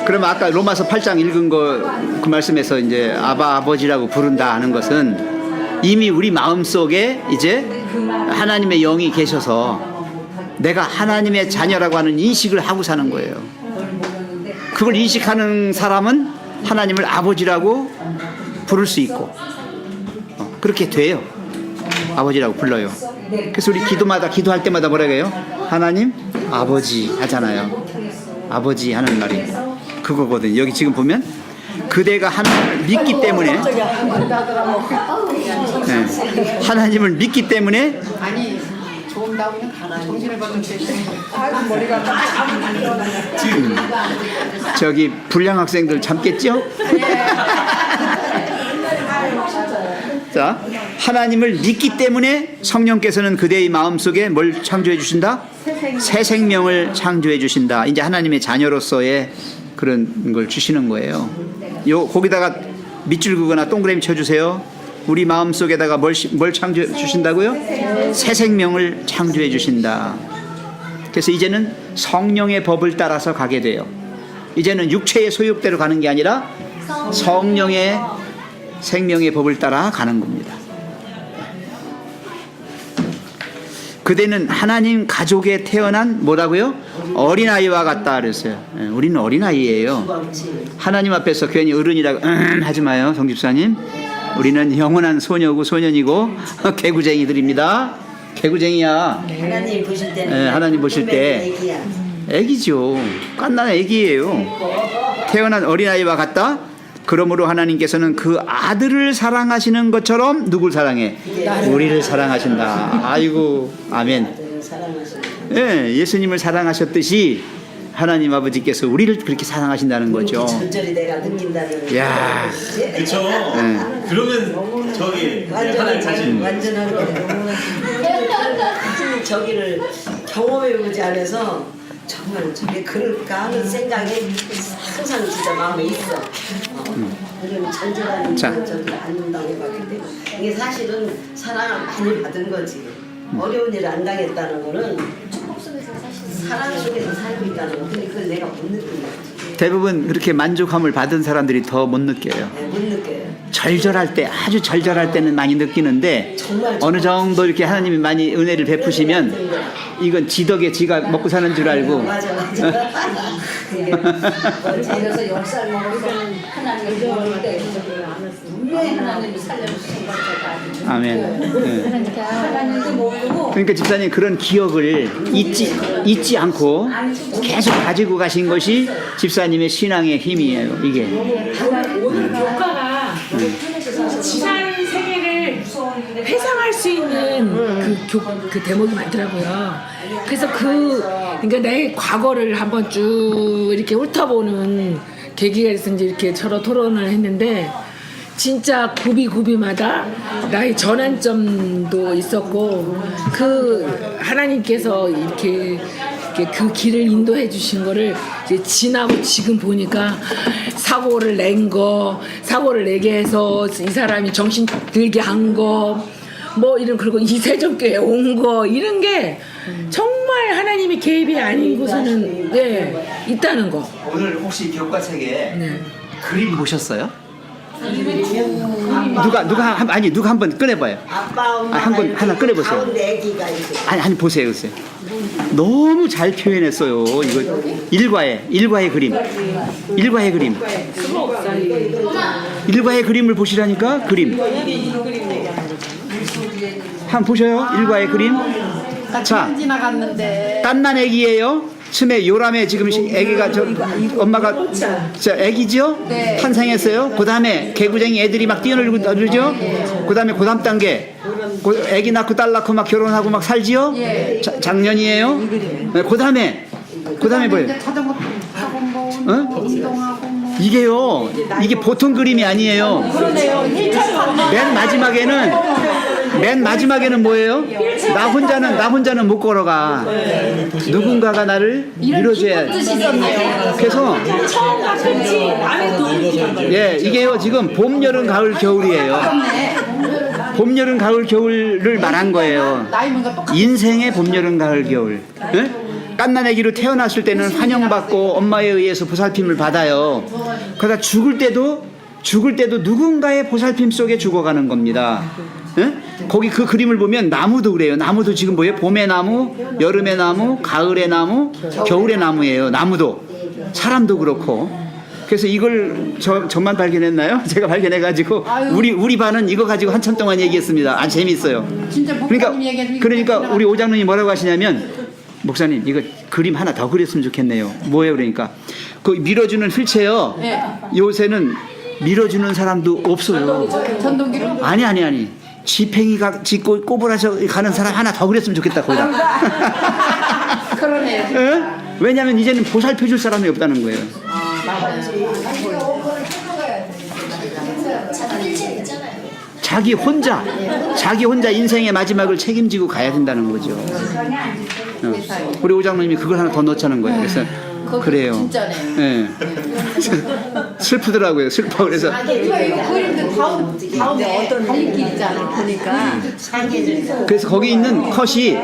그러면 아까 로마서 8장 읽은 거 그 말씀에서 이제 아버지라고 부른다 하는 것은 이미 우리 마음속에 이제 하나님의 영이 계셔서 내가 하나님의 자녀라고 하는 인식을 하고 사는 거예요. 그걸 인식하는 사람은 하나님을 아버지라고 부를 수 있고 그렇게 돼요. 아버지라고 불러요. 그래서 우리 기도할 때마다 뭐라고 해요? 하나님 아버지 하잖아요. 아버지 하는 말이 그거거든요. 여기 지금 보면 그대가 하나님을 믿기 때문에 하나님을 믿기 때문에
아니 좋은 다음에 정신을 받는
저기 불량 학생들 참겠죠? 자, 하나님을 믿기 때문에 성령께서는 그대의 마음속에 뭘 창조해 주신다? 새 생명을 창조해 주신다. 이제 하나님의 자녀로서의 그런 걸 주시는 거예요. 거기다가 밑줄 그거나 동그라미 쳐주세요. 우리 마음속에다가 뭘 창조해 주신다고요? 새 생명을 창조해 주신다. 그래서 이제는 성령의 법을 따라서 가게 돼요. 이제는 육체의 소욕대로 가는 게 아니라 성령의 생명의 법을 따라 가는 겁니다. 그대는 하나님 가족에 태어난 뭐라고요? 어린아이와 같다 그랬어요. 우리는 어린아이예요. 하나님 앞에서 괜히 어른이라고 하지 마요, 성집사님. 우리는 영원한 소녀고 소년이고 개구쟁이들입니다. 개구쟁이야.
하나님 보실 때는
하나님 보실 때 애기죠. 깐난 애기예요. 태어난 어린아이와 같다. 그러므로 하나님께서는 그 아들을 사랑하시는 것처럼 누굴 사랑해? 우리를 사랑하신다. 아이고 아멘. 예, 예수님을 사랑하셨듯이 하나님 아버지께서 우리를 그렇게 사랑하신다는 거죠.
절절히 내가 느낀다는.
야,
그쵸. 그러면 저기 하나님 자신
완전한 거예요. 저기를 경험해보지 않아서 정말 저게 그럴까 하는 생각이 항상 진짜 마음에 있어. 그런 절절한 저기 않는다고 봤기 때문에 이게 사실은 사랑을 많이 받은 거지. 어려운 일을 안 당했다는 거는 사랑 속에서 살고 있다는 거. 근데 그걸 내가 못 느끼는 거지.
대부분 그렇게 만족함을 받은 사람들이 더 못 느껴요.
네, 못 느껴요.
절절할 때, 아주 절절할 때는 많이 느끼는데 어느 정도 이렇게 하나님이 많이 은혜를 베푸시면 이건 지 덕에 지가 먹고 사는 줄 알고.
맞아. 그게 그래서 10살 먹으면 하나님을 모를 때
아멘. 네.
그러니까
그러니까 집사님 그런 기억을 잊지 않고 계속 가지고 가신 것이 집사님의 신앙의 힘이에요. 이게.
오늘 교과가 지난 생애를 회상할 수 있는 그 대목이 많더라고요. 그래서 그러니까 내 과거를 한번 쭉 이렇게 훑어보는 계기가 있어서 이제 이렇게 서로 토론을 했는데 진짜 구비마다 나의 전환점도 있었고 그 하나님께서 이렇게 그 길을 인도해 주신 거를 이제 지나고 지금 보니까 사고를 내게 해서 이 사람이 정신 들게 한 거 뭐 이런 그리고 이세종교에 온 거 이런 게 정말 하나님의 개입이 아닌 곳에는 있다는 거.
오늘 혹시 교과책에
네.
그림 보셨어요? 누가 한번 꺼내봐요.
아빠 엄마
하나 꺼내보세요.
가운데 애기가 이제
아니 보세요. 너무 잘 표현했어요. 이거 일과의 그림. 일과의 그림을 보시라니까 그림. 한번 보셔요. 일과의 그림. 자, 딴난 애기예요. 처음에 요람에 지금 애기가 엄마가 애기죠? 네. 탄생했어요. 그 다음에 개구쟁이 애들이 막 뛰어놀고 그러죠? 그 다음에 고3 단계. 애기 낳고 딸 낳고 막 결혼하고 막 살지요? 작년이에요. 네, 그 다음에 뭐예요?
자전거 타고 뭐
어?
운동하고 뭐
이게요. 이게 보통 그림이 아니에요. 맨 마지막에는 뭐예요? 나 혼자는 못 걸어가. 누군가가 나를 밀어줘야. 그래서 이게요 지금 봄, 여름, 가을, 겨울이에요. 봄, 여름, 가을, 겨울을 말한 거예요. 인생의 봄, 여름, 가을, 겨울. 네? 갓난아기로 태어났을 때는 환영받고 엄마에 의해서 보살핌을 받아요. 그러다 죽을 때도 누군가의 보살핌 속에 죽어가는 겁니다. 예? 거기 그 그림을 보면 나무도 그래요. 나무도 지금 뭐예요? 봄의 나무, 여름의 나무, 가을의 나무, 겨울의 나무예요. 나무도. 사람도 그렇고. 그래서 이걸 저만 발견했나요? 제가 발견해가지고 우리 반은 이거 가지고 한참 동안 얘기했습니다. 재밌어요.
진짜
그러니까 우리 오장로님 뭐라고 하시냐면 목사님 이거 그림 하나 더 그렸으면 좋겠네요. 뭐예요? 그러니까 그 밀어주는 휠체어 요새는 밀어주는 사람도 없어요.
전동기로?
아니. 지팽이가 짚고 꼬부라져 가는 사람 하나 더 그랬으면 좋겠다 거기다.
그러네요.
에? 왜냐하면 이제는 보살펴줄 사람이 없다는 거예요. 자기 혼자 인생의 마지막을 책임지고 가야 된다는 거죠. 우리 오장로님이 그걸 하나 더 넣자는 거예요. 그래서 그래요.
진짜네.
예. 슬프더라고요. 슬퍼. 그래서
그림도 가운데 어떤 갈림길 있잖아. 보니까
그래서 거기 있는 컷이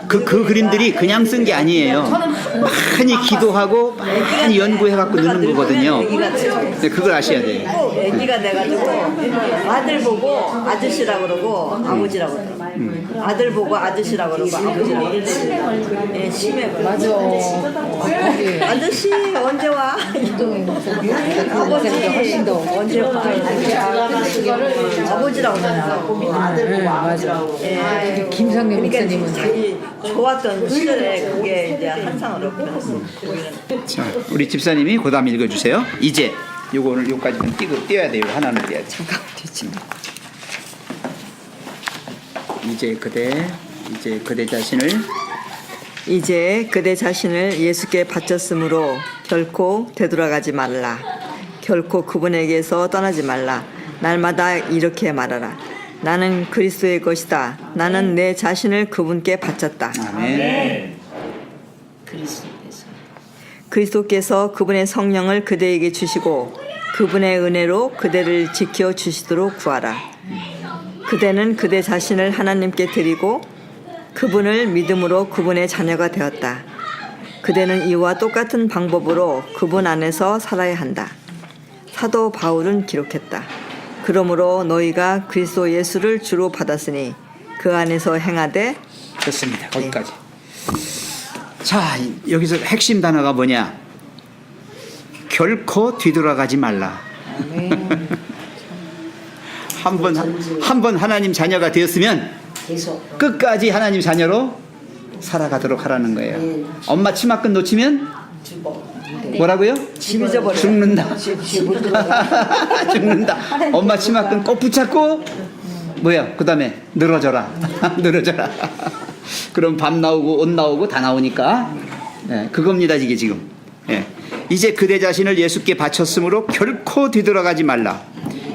그 그림들이 그냥 쓴 게 아니에요. 많이 기도하고 많이 연구해갖고 넣는 거거든요. 네, 그걸 아셔야 돼요.
꼭 애기가 돼가지고 아들 보고 아저씨라고 그러고 아버지라고 그러고 아들 보고 아저씨라고 그러고 아버지라고 그러고 예, 심해. 맞아. 아저씨 언제 와? 아버지 언제 와? 아버지라고 그러고 아들 보고 아버지라고.
김성래
그러니까 자기 좋았던 시절에 그게 이제 한상으로 변했어.
자, 우리 집사님이 고담 읽어주세요. 이제 요거를 요까지는 띄어야 돼요. 하나는 띄어야 돼.
잠깐 뒤집어.
이제 그대 자신을
예수께 바쳤으므로 결코 되돌아가지 말라. 결코 그분에게서 떠나지 말라. 날마다 이렇게 말하라. 나는 그리스도의 것이다. 나는 내 자신을 그분께 바쳤다.
아멘.
그리스도께서 그분의 성령을 그대에게 주시고 그분의 은혜로 그대를 지켜 주시도록 구하라. 그대는 그대 자신을 하나님께 드리고 그분을 믿음으로 그분의 자녀가 되었다. 그대는 이와 똑같은 방법으로 그분 안에서 살아야 한다. 사도 바울은 기록했다. 그러므로 너희가 그리스도 예수를 주로 받았으니 그 안에서 행하되.
좋습니다. 거기까지. 자, 여기서 핵심 단어가 뭐냐? 결코 뒤돌아가지 말라. 한 번 하나님 자녀가 되었으면
계속
끝까지 하나님 자녀로 살아가도록 하라는 거예요. 엄마 치마끈 놓치면 뭐라고요?
집 잊어버려.
죽는다. 죽는다. 엄마 치마끈 꼭 붙잡고 뭐야? 그다음에 늘어져라. 늘어져라. 그럼 밥 나오고 옷 나오고 다 나오니까 예, 그겁니다 이게 지금. 예. 이제 그대 자신을 예수께 바쳤으므로 결코 뒤돌아가지 말라.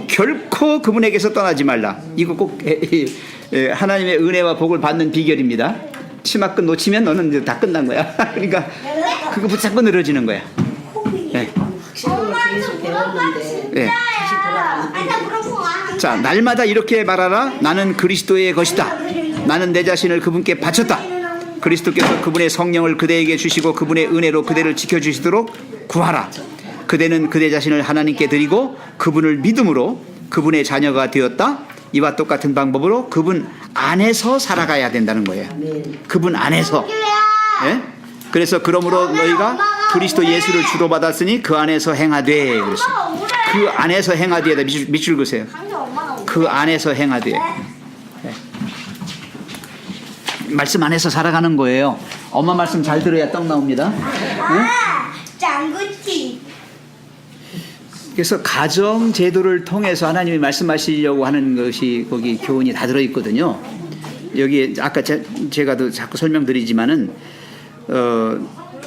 결코 그분에게서 떠나지 말라. 이거 꼭 하나님의 은혜와 복을 받는 비결입니다. 치마끈 놓치면 너는 이제 다 끝난 거야. 그러니까 그거 붙잡고 늘어지는 거야. 네.
확실한 걸 계속 배웠는데
네.
다시 돌아가면
자, 날마다 이렇게 말하라. 나는 그리스도의 것이다. 나는 내 자신을 그분께 바쳤다. 그리스도께서 그분의 성령을 그대에게 주시고 그분의 은혜로 그대를 지켜주시도록 구하라. 그대는 그대 자신을 하나님께 드리고 그분을 믿음으로 그분의 자녀가 되었다. 이와 똑같은 방법으로 그분 안에서 살아가야 된다는 거예요. 그분 안에서. 예? 그래서 그러므로 너희가 그리스도 예수를 주로 받았으니 그 안에서 행하되. 그랬어. 그 안에서 행하되. 밑줄 그으세요. 그 안에서 행하되. 예. 말씀 안에서 살아가는 거예요. 엄마 말씀 잘 들어야 떡 나옵니다. 예?
짱구치.
그래서 가정 제도를 통해서 하나님이 말씀하시려고 하는 것이 거기 교훈이 다 들어있거든요. 여기 아까 제가도 자꾸 설명드리지만은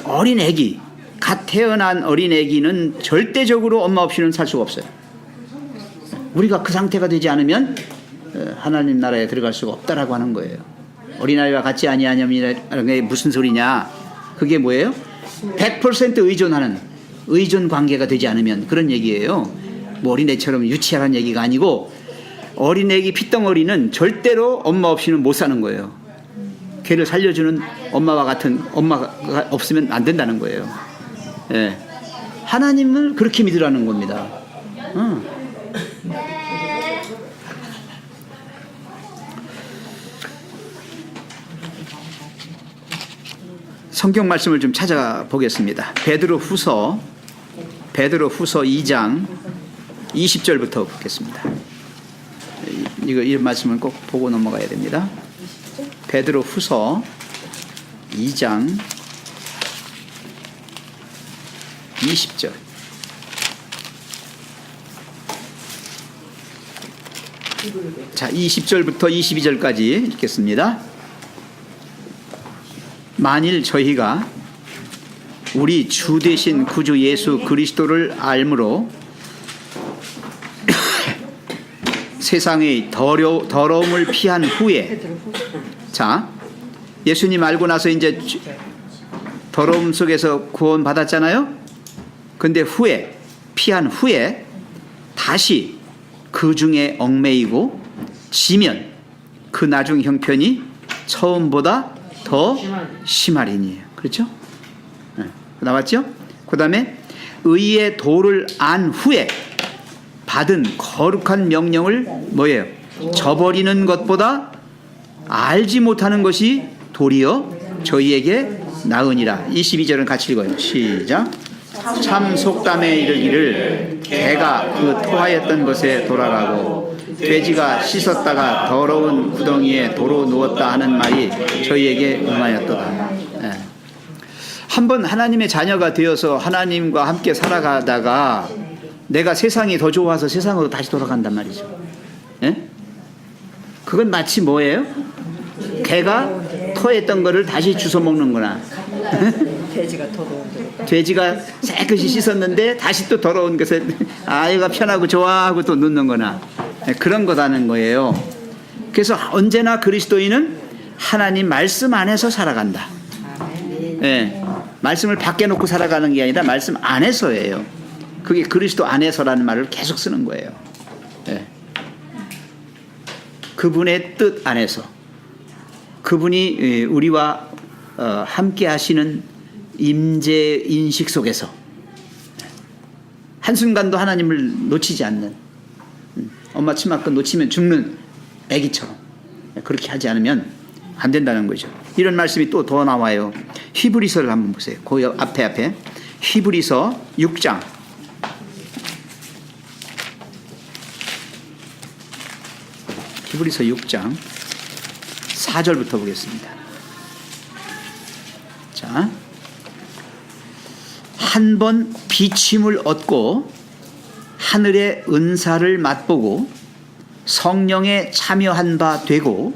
어린 아기, 갓 태어난 어린 아기는 절대적으로 엄마 없이는 살 수가 없어요. 우리가 그 상태가 되지 않으면 하나님 나라에 들어갈 수가 없다라고 하는 거예요. 어린아이와 같지 아니하냐는 게 무슨 소리냐? 그게 뭐예요? 100% 의존하는 의존 관계가 되지 않으면 그런 얘기예요. 뭐 어린애처럼 유치하라는 얘기가 아니고 어린애기 핏덩어리는 절대로 엄마 없이는 못 사는 거예요. 걔를 살려주는 엄마와 같은 엄마가 없으면 안 된다는 거예요. 예. 하나님을 그렇게 믿으라는 겁니다. 성경 말씀을 좀 찾아보겠습니다. 베드로 후서 2장 20절부터 보겠습니다. 이 말씀을 꼭 보고 넘어가야 됩니다. 베드로 후서 2장 20절. 자, 20절부터 22절까지 읽겠습니다. 만일 저희가 우리 주 되신 구주 예수 그리스도를 알므로 세상의 더러움을 피한 후에, 자, 예수님 알고 나서 이제 더러움 속에서 구원 받았잖아요. 근데 피한 후에 다시 그 중에 얽매이고 지면 그 나중 형편이 처음보다 더 심하리니. 그렇죠? 네. 나왔죠? 그 다음에 의의 도를 안 후에 받은 거룩한 명령을 뭐예요? 저버리는 것보다 알지 못하는 것이 도리어 저희에게 나으니라. 22절은 같이 읽어요. 시작. 참 속담에 이르기를 개가 그 토하였던 것에 돌아가고 돼지가 씻었다가 더러운 구덩이에 도로 누웠다 하는 말이 저희에게 응하였도다. 예. 한번 하나님의 자녀가 되어서 하나님과 함께 살아가다가 내가 세상이 더 좋아서 세상으로 다시 돌아간단 말이죠. 예? 그건 마치 뭐예요? 개가 토했던 거를 다시 주워 먹는 거나.
돼지가 더러운
돼지가 깨끗이 씻었는데 다시 또 더러운 것에 아이가 편하고 좋아하고 또 눕는 거나. 그런 거다는 거예요. 그래서 언제나 그리스도인은 하나님 말씀 안에서 살아간다. 예, 말씀을 밖에 놓고 살아가는 게 아니라 말씀 안에서예요. 그게 그리스도 안에서라는 말을 계속 쓰는 거예요. 예. 그분의 뜻 안에서, 그분이 우리와 함께 하시는 임재 인식 속에서 한순간도 하나님을 놓치지 않는, 엄마 치마끈 놓치면 죽는 애기처럼 그렇게 하지 않으면 안 된다는 거죠. 이런 말씀이 또 더 나와요. 히브리서를 한번 보세요. 그 앞에 히브리서 6장 히브리서 6장 4절부터 보겠습니다. 자, 한 번 비침을 얻고 하늘의 은사를 맛보고 성령에 참여한 바 되고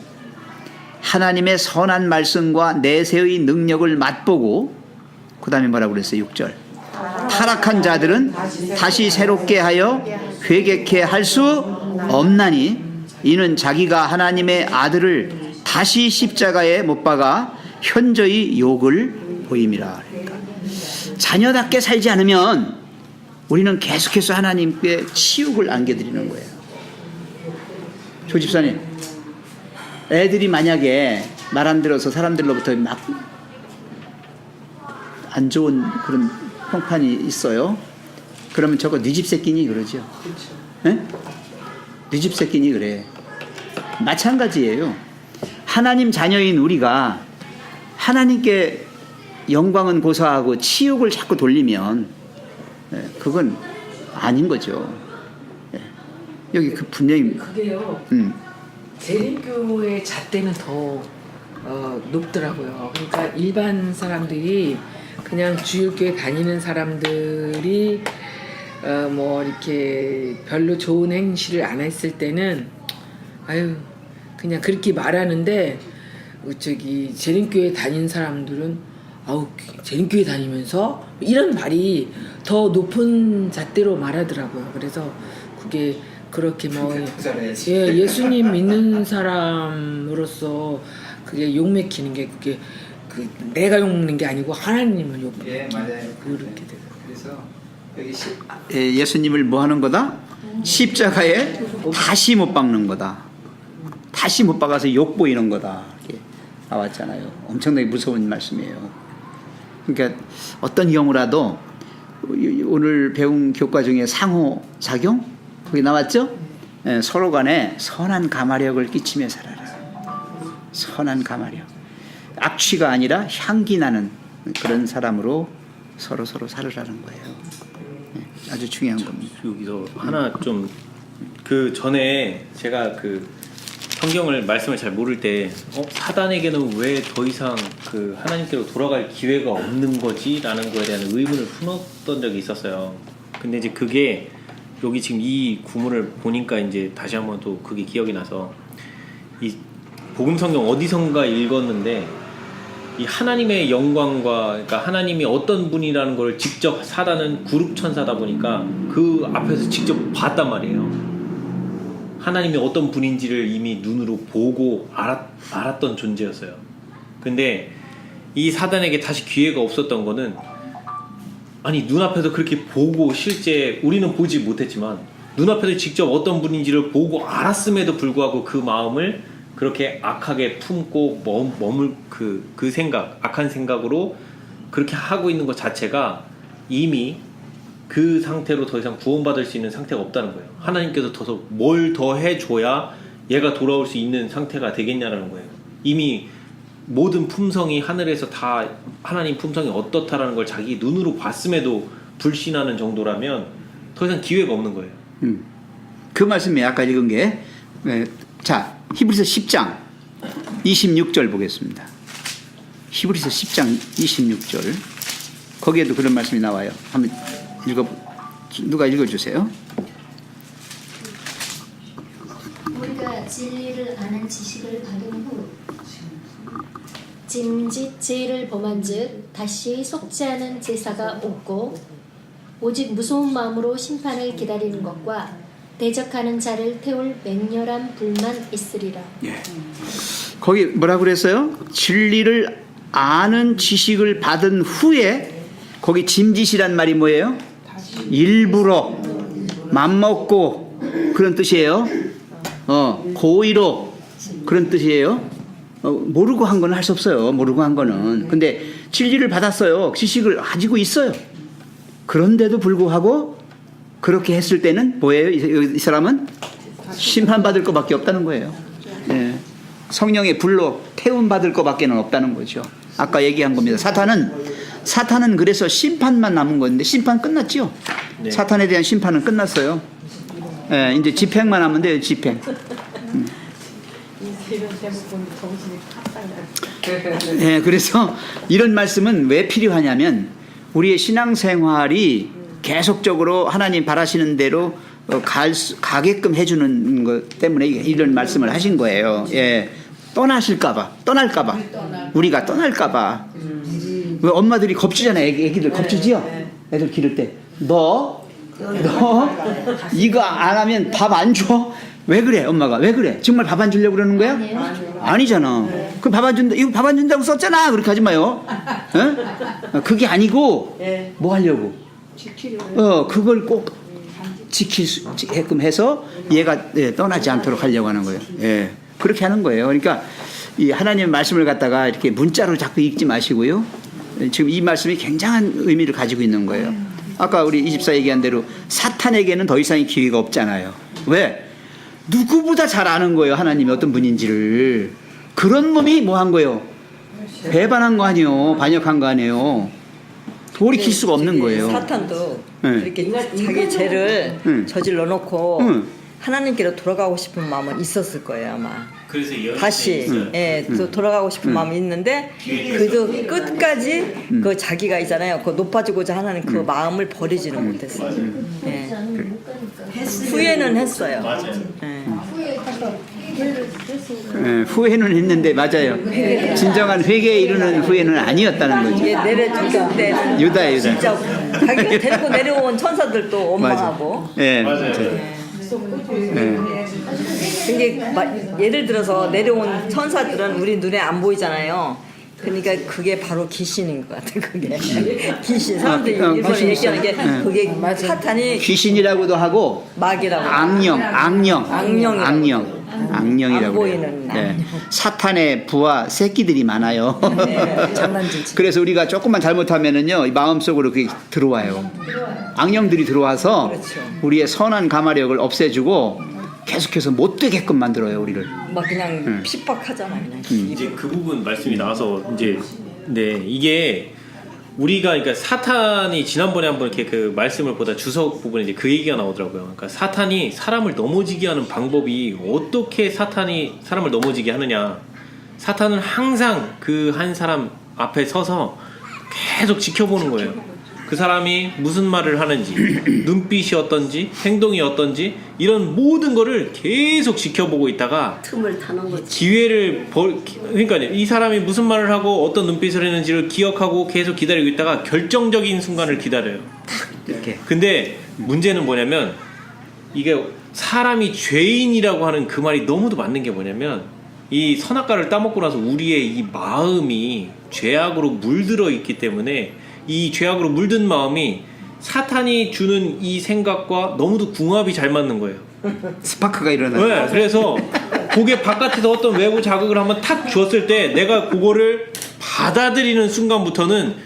하나님의 선한 말씀과 내세의 능력을 맛보고, 그 다음에 뭐라고 그랬어요? 6절. 타락한 자들은 다시 새롭게 하여 회개케 할 수 없나니 이는 자기가 하나님의 아들을 다시 십자가에 못 박아 현저히 욕을 보임이라. 그러니까 자녀답게 살지 않으면 우리는 계속해서 하나님께 치욕을 안겨드리는 거예요. 조 집사님, 애들이 만약에 말 안 들어서 사람들로부터 막 안 좋은 그런 평판이 있어요. 그러면 저거 네 집 새끼니 그러죠. 네 집 새끼니 그래. 마찬가지예요. 하나님 자녀인 우리가 하나님께 영광은 고사하고 치욕을 자꾸 돌리면 그건 아닌 거죠. 여기 그 분명히
그게요. 재림교의 잣대는 더 높더라고요. 그러니까 일반 사람들이 그냥 주일교회 다니는 사람들이 뭐 이렇게 별로 좋은 행실을 안 했을 때는 아유 그냥 그렇게 말하는데, 저기 재림교회 다니는 사람들은 아우 재림교회 다니면서 이런 말이 더 높은 잣대로 말하더라고요. 그래서 그게 그렇게 뭐 예수님 믿는 사람으로서 그게 욕 먹히는 게 그게 그 내가 욕 먹는 게 아니고 하나님을 욕 먹는 게
맞아요.
그렇게 돼요.
그래서 여기 예수님을 뭐 하는 거다? 십자가에 다시 못 박는 거다. 다시 못 박아서 욕 보이는 거다. 이렇게 나왔잖아요. 엄청나게 무서운 말씀이에요. 그러니까 어떤 경우라도 오늘 배운 교과 중에 상호작용 거기 나왔죠? 서로 간에 선한 가마력을 끼치며 살아라. 선한 가마력. 악취가 아니라 향기 나는 그런 사람으로 서로 살으라는 거예요. 아주 중요한 겁니다.
여기서 하나 좀 그 전에 제가 그 성경을 말씀을 잘 모를 때 사단에게는 왜 더 이상 그 하나님께로 돌아갈 기회가 없는 거지라는 거에 대한 의문을 품었던 적이 있었어요. 근데 이제 그게 여기 지금 이 구문을 보니까 이제 다시 한번 또 그게 기억이 나서 이 복음 성경 어디선가 읽었는데 이 하나님의 영광과, 그러니까 하나님이 어떤 분이라는 걸 직접, 사단은 그룹 천사다 보니까 그 앞에서 직접 봤단 말이에요. 하나님이 어떤 분인지를 이미 눈으로 보고 알았던 존재였어요. 근데 이 사단에게 다시 기회가 없었던 거는, 아니 눈앞에서 그렇게 보고, 실제 우리는 보지 못했지만 눈앞에서 직접 어떤 분인지를 보고 알았음에도 불구하고 그 마음을 그렇게 악하게 품고 머물 그 생각, 악한 생각으로 그렇게 하고 있는 것 자체가 이미 그 상태로 더 이상 구원받을 수 있는 상태가 없다는 거예요. 하나님께서 뭘 더 해줘야 얘가 돌아올 수 있는 상태가 되겠냐라는 거예요. 이미 모든 품성이 하늘에서 다 하나님 품성이 어떻다라는 걸 자기 눈으로 봤음에도 불신하는 정도라면 더 이상 기회가 없는 거예요.
그 말씀이 아까 읽은 게, 자, 히브리서 10장 26절 보겠습니다. 히브리서 10장 26절. 거기에도 그런 말씀이 나와요. 한번 누가 읽어주세요.
우리가 진리를 아는 지식을 받은 후 짐짓 죄를 범한즉 다시 속지 않은 제사가 없고 오직 무서운 마음으로 심판을 기다리는 것과 대적하는 자를 태울 맹렬한 불만 있으리라.
예. 거기 뭐라고 그랬어요? 진리를 아는 지식을 받은 후에, 거기 짐짓이란 말이 뭐예요? 일부러 맘먹고 그런 뜻이에요. 고의로 그런 뜻이에요. 모르고 한 거는 할 수 없어요. 모르고 한 거는. 근데 진리를 받았어요. 지식을 가지고 있어요. 그런데도 불구하고 그렇게 했을 때는 뭐예요? 이 사람은 심판받을 것밖에 없다는 거예요. 예. 성령의 불로 태움받을 것밖에는 없다는 거죠. 아까 얘기한 겁니다. 사탄은 그래서 심판만 남은 건데, 심판 끝났죠? 네. 사탄에 대한 심판은 끝났어요. 예, 이제 집행만 하면 돼요. 집행. 네, 그래서 이런 말씀은 왜 필요하냐면 우리의 신앙생활이 계속적으로 하나님 바라시는 대로 가게끔 해주는 것 때문에 이런 말씀을 하신 거예요. 예, 떠날까봐, 우리가 떠날까봐. 왜 엄마들이 겁주잖아요. 애기들 겁주지요? 애들 기를 때. 너 이거 안 하면 밥 안 줘? 왜 그래, 엄마가? 왜 그래? 정말 밥 안 주려고 그러는 거야? 아니잖아. 그럼 밥 안 준다, 이거 밥 안 준다고 썼잖아. 그렇게 하지 마요. 그게 아니고, 뭐 하려고? 그걸 꼭 지키게끔 해서 얘가 떠나지 않도록 하려고 하는 거예요. 예. 그렇게 하는 거예요. 그러니까 이 하나님의 말씀을 갖다가 이렇게 문자로 자꾸 읽지 마시고요. 지금 이 말씀이 굉장한 의미를 가지고 있는 거예요. 아까 우리 이집사 얘기한 대로 사탄에게는 더 이상의 기회가 없잖아요. 왜? 누구보다 잘 아는 거예요. 하나님이 어떤 분인지를. 그런 놈이 뭐 한 거예요? 배반한 거 아니에요. 반역한 거 아니에요. 돌이킬 수가 없는 거예요.
사탄도 그렇게 자기 죄를 저질러 놓고 하나님께로 돌아가고 싶은 마음은 있었을 거예요 아마.
그래서
다시 또 돌아가고 싶은 마음이 있는데 그래도 끝까지 그 자기가 있잖아요. 그 높아지고자 하는 그 마음을 버리지는 못했어요. 후회는 했어요.
맞아요.
후회는 했는데 맞아요. 진정한 회개에 이르는 후회는 아니었다는 거죠.
이게 내려줄 때는
유다.
진짜 자기가 데리고 내려온 천사들도 원망하고.
예,
맞아요.
근데 예를 들어서 내려온 천사들은 우리 눈에 안 보이잖아요. 그러니까 그게 바로 귀신인 것 같아. 그게 귀신. 사람들이 일본에 얘기하는 게 그게 사탄이
귀신이라고도 하고
마귀라고.
악령이라고
안 보이는
그래요. 네. 사탄의 부하 새끼들이 많아요.
장난질치.
그래서 우리가 조금만 잘못하면은요, 이 마음속으로 그게 들어와요. 악령들이 들어와서
그렇죠.
우리의 선한 가마력을 없애주고 계속해서 못 되게끔 만들어요, 우리를.
막 그냥 핍박하잖아 그냥.
이제 그 부분 말씀이 나와서 이제 이게 우리가 그러니까 사탄이 지난번에 한번 이렇게 그 말씀을 보다 주석 부분에 이제 그 얘기가 나오더라고요. 그러니까 사탄이 사람을 넘어지게 하는 방법이 어떻게 사탄이 사람을 넘어지게 하느냐. 사탄은 항상 그 한 사람 앞에 서서 계속 지켜보는 거예요. 그 사람이 무슨 말을 하는지, 눈빛이 어떤지, 행동이 어떤지 이런 모든 거를 계속 지켜보고 있다가
틈을 타는 거지.
기회를 그러니까 이 사람이 무슨 말을 하고 어떤 눈빛을 했는지를 기억하고 계속 기다리고 있다가 결정적인 순간을 기다려요.
이렇게.
근데 문제는 뭐냐면 이게 사람이 죄인이라고 하는 그 말이 너무도 맞는 게 뭐냐면 이 선악과를 따먹고 나서 우리의 이 마음이 죄악으로 물들어 있기 때문에 이 죄악으로 물든 마음이 사탄이 주는 이 생각과 너무도 궁합이 잘 맞는 거예요.
스파크가 일어나요.
네, 그래서 그게 바깥에서 어떤 외부 자극을 한번 탁 줬을 때 내가 그거를 받아들이는 순간부터는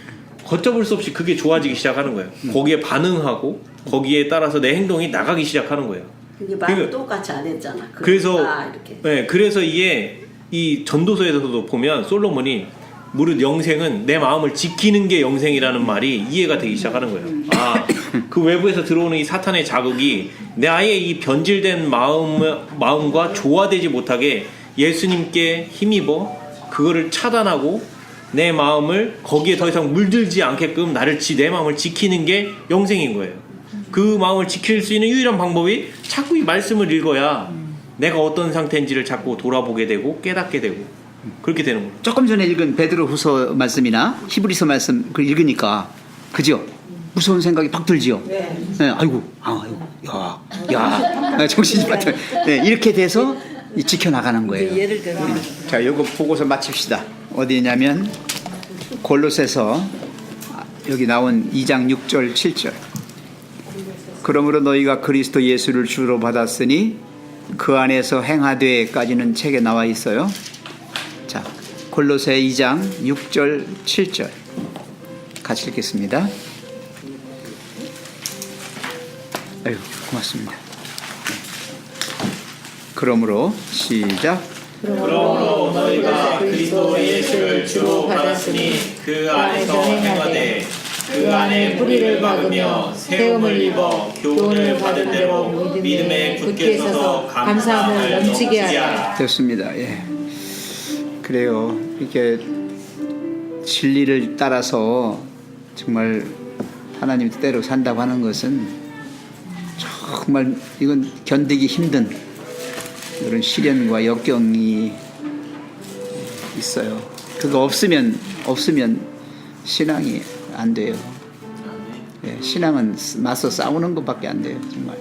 걷잡을 수 없이 그게 좋아지기 시작하는 거예요. 거기에 반응하고 거기에 따라서 내 행동이 나가기 시작하는 거예요.
근데 말 똑같이 안 했잖아.
그래서
이렇게.
네, 그래서 이게 이 전도서에서도 보면 솔로몬이 무릇 영생은 내 마음을 지키는 게 영생이라는 말이 이해가 되기 시작하는 거예요. 아, 그 외부에서 들어오는 이 사탄의 자극이 내 아예 이 변질된 마음과 조화되지 못하게 예수님께 힘입어 그거를 차단하고 내 마음을 거기에 더 이상 물들지 않게끔 내 마음을 지키는 게 영생인 거예요. 그 마음을 지킬 수 있는 유일한 방법이 자꾸 이 말씀을 읽어야 내가 어떤 상태인지를 자꾸 돌아보게 되고 깨닫게 되고 그렇게 되는 거예요.
조금 전에 읽은 베드로후서 말씀이나 히브리서 말씀 그 읽으니까 그죠? 무서운 생각이 팍 들지요. 네, 정신이 빠져. 네, 이렇게 돼서 지켜나가는 거예요.
예를 들면
자, 요거 보고서 마칩시다. 어디냐면 골로새서 여기 나온 2장 6절 7절. 그러므로 너희가 그리스도 예수를 주로 받았으니 그 안에서 행하되까지는 책에 나와 있어요. 자, 골로새 2장 6절 7절 같이 읽겠습니다. 아유, 고맙습니다. 그러므로 시작.
그러므로 너희가 그리스도 예수를 주로 받았으니 그 안에서 행하되 그 안에 뿌리를 박으며 세움을 입어 교훈을 받은 대로 믿음에 굳게 서서 감사함을 넘치게 하라.
됐습니다. 예. 그래요. 이렇게 진리를 따라서 정말 하나님 뜻대로 산다고 하는 것은 정말 이건 견디기 힘든 그런 시련과 역경이 있어요. 그거 없으면 신앙이 안 돼요. 예, 신앙은 맞서 싸우는 것밖에 안 돼요. 정말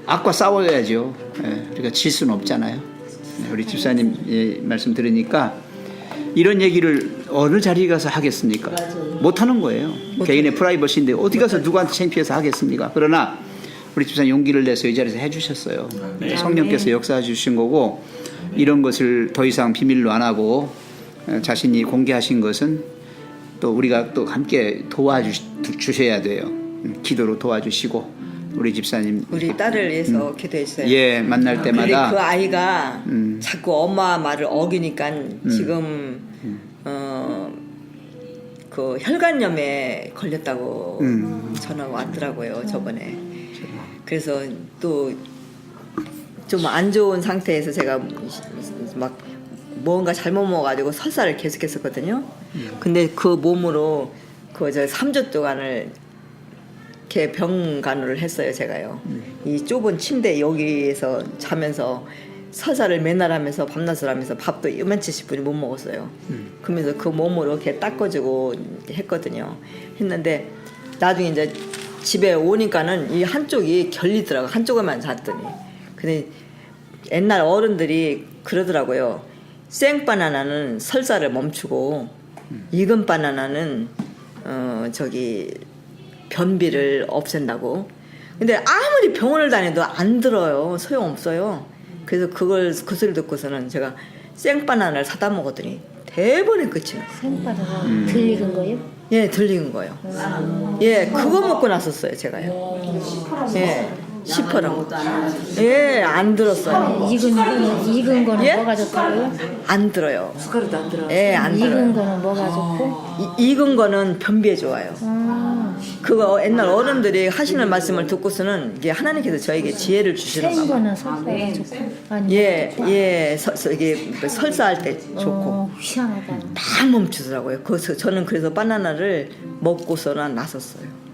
악과 싸워야죠. 예, 우리가 질 수는 없잖아요. 네, 우리 집사님 예, 말씀 들으니까 이런 얘기를 어느 자리에 가서 하겠습니까? 못 하는 거예요. 개인의 프라이버시인데 어디 가서 누구한테 창피해서 하겠습니까? 그러나 우리 집사님 용기를 내서 이 자리에서 해주셨어요. 성령께서 역사해 주신 거고 이런 것을 더 이상 비밀로 안 하고 자신이 공개하신 것은 또 우리가 또 함께 도와주셔야 돼요. 기도로 도와주시고 우리 집사님
우리 딸을 위해서 기도해 주세요.
예 만날
근데
때마다
그 아이가 자꾸 엄마 말을 어기니까 지금 그 혈관염에 걸렸다고 전화가 왔더라고요 저번에. 그래서 또 좀 안 좋은 상태에서 제가 막 뭔가 잘못 먹어가지고 설사를 계속했었거든요. 근데 그 몸으로 그 저 3주 동안을 이렇게 병간호를 했어요 제가요. 이 좁은 침대 여기에서 자면서 설사를 맨날 하면서 밤낮을 하면서 밥도 이만치 10분이 못 먹었어요. 그러면서 그 몸으로 이렇게 닦아주고 했거든요. 했는데 나중에 이제 집에 오니까는 이 한쪽이 결리더라고. 한쪽에만 잤더니. 근데 옛날 어른들이 그러더라고요. 생바나나는 설사를 멈추고 익은 바나나는 변비를 없앤다고. 근데 아무리 병원을 다녀도 안 들어요. 소용없어요. 그래서 그 소리 듣고서는 제가 생바나나를 사다 먹었더니 대번에 끝이 났어요.
생바다가 들리는 거예요?
예, 들리는 거예요. 예, 그거 먹고 났었어요, 제가요. 예, 시퍼런. 예, 안 들었어요.
익은 거는
예?
뭐가 좋다고요?
안 들어요. 숟가락도 안 들어요. 예, 안 들어요.
익은 거는 뭐가 좋고?
익은 거는 변비에 좋아요. 그거 옛날 어른들이 하시는 말씀을 듣고서는 이게 하나님께서 저에게 지혜를 주시는
생
거예요.
거는 설사가 좋고? 아니
예, 이게 설사할 때 좋고.
희한하다.
다 멈추더라고요. 그래서 저는 그래서 바나나를 먹고서는 나섰어요.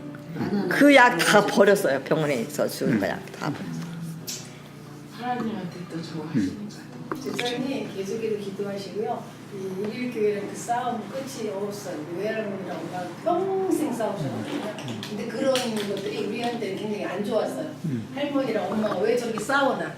그 약 다 버렸어요. 병원에서 주는 거 약 다 버렸어요.
하나님한테 또 좋아하시니까. 집사님 계속해서 기도하시고요. 이 우리교회는 그 싸움 끝이 없어요. 외할머니랑 엄마가 평생 싸우셨거든요. 근데 그런 것들이 우리한테는 굉장히 안 좋았어요. 할머니랑 엄마가 왜 저렇게 싸우나.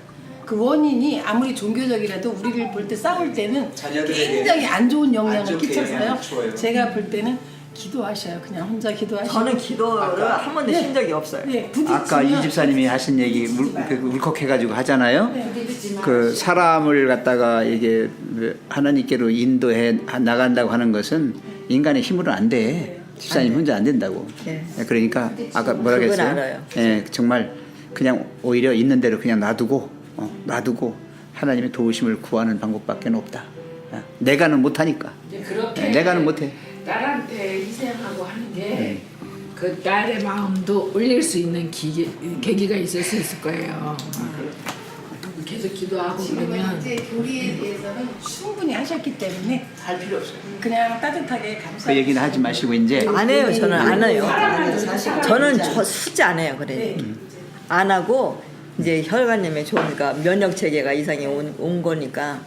그 원인이 아무리 종교적이라도 우리를 볼 때 싸울 때는 굉장히 안 좋은 영향을 끼쳐서요. 제가 볼 때는 기도하셔요. 그냥 혼자 기도하시고.
저는 기도를 한 번도 신 적이 없어요.
네,
아까 이 집사님이 하신 얘기 울컥해가지고 하잖아요. 그 사람을 갖다가 이게 하나님께로 인도해 나간다고 하는 것은 인간의 힘으로는 안 돼. 집사님 혼자 안 된다고.
네.
그러니까 아까 뭐라
그건
그랬어요?
알아요.
예, 정말 그냥 오히려 있는 대로 그냥 놔두고 하나님의 도우심을 구하는 방법밖에 없다. 내가는 못하니까.
그렇게
내가는 못해.
딸한테 희생하고 하는 게 그 딸의 마음도 올릴 수 있는 계기가 있을 수 있을 거예요. 계속 기도하고 그러면
이제 교리에 대해서는 충분히 하셨기 때문에 할 필요 없어요. 그냥 따뜻하게 감사.
그 얘기는 하지 마시고 이제
안 해요. 저는 안 해요. 저는 수지 안 해요. 그래. 안 하고 이제 혈관염에 좋으니까 면역 체계가 이상이 온 거니까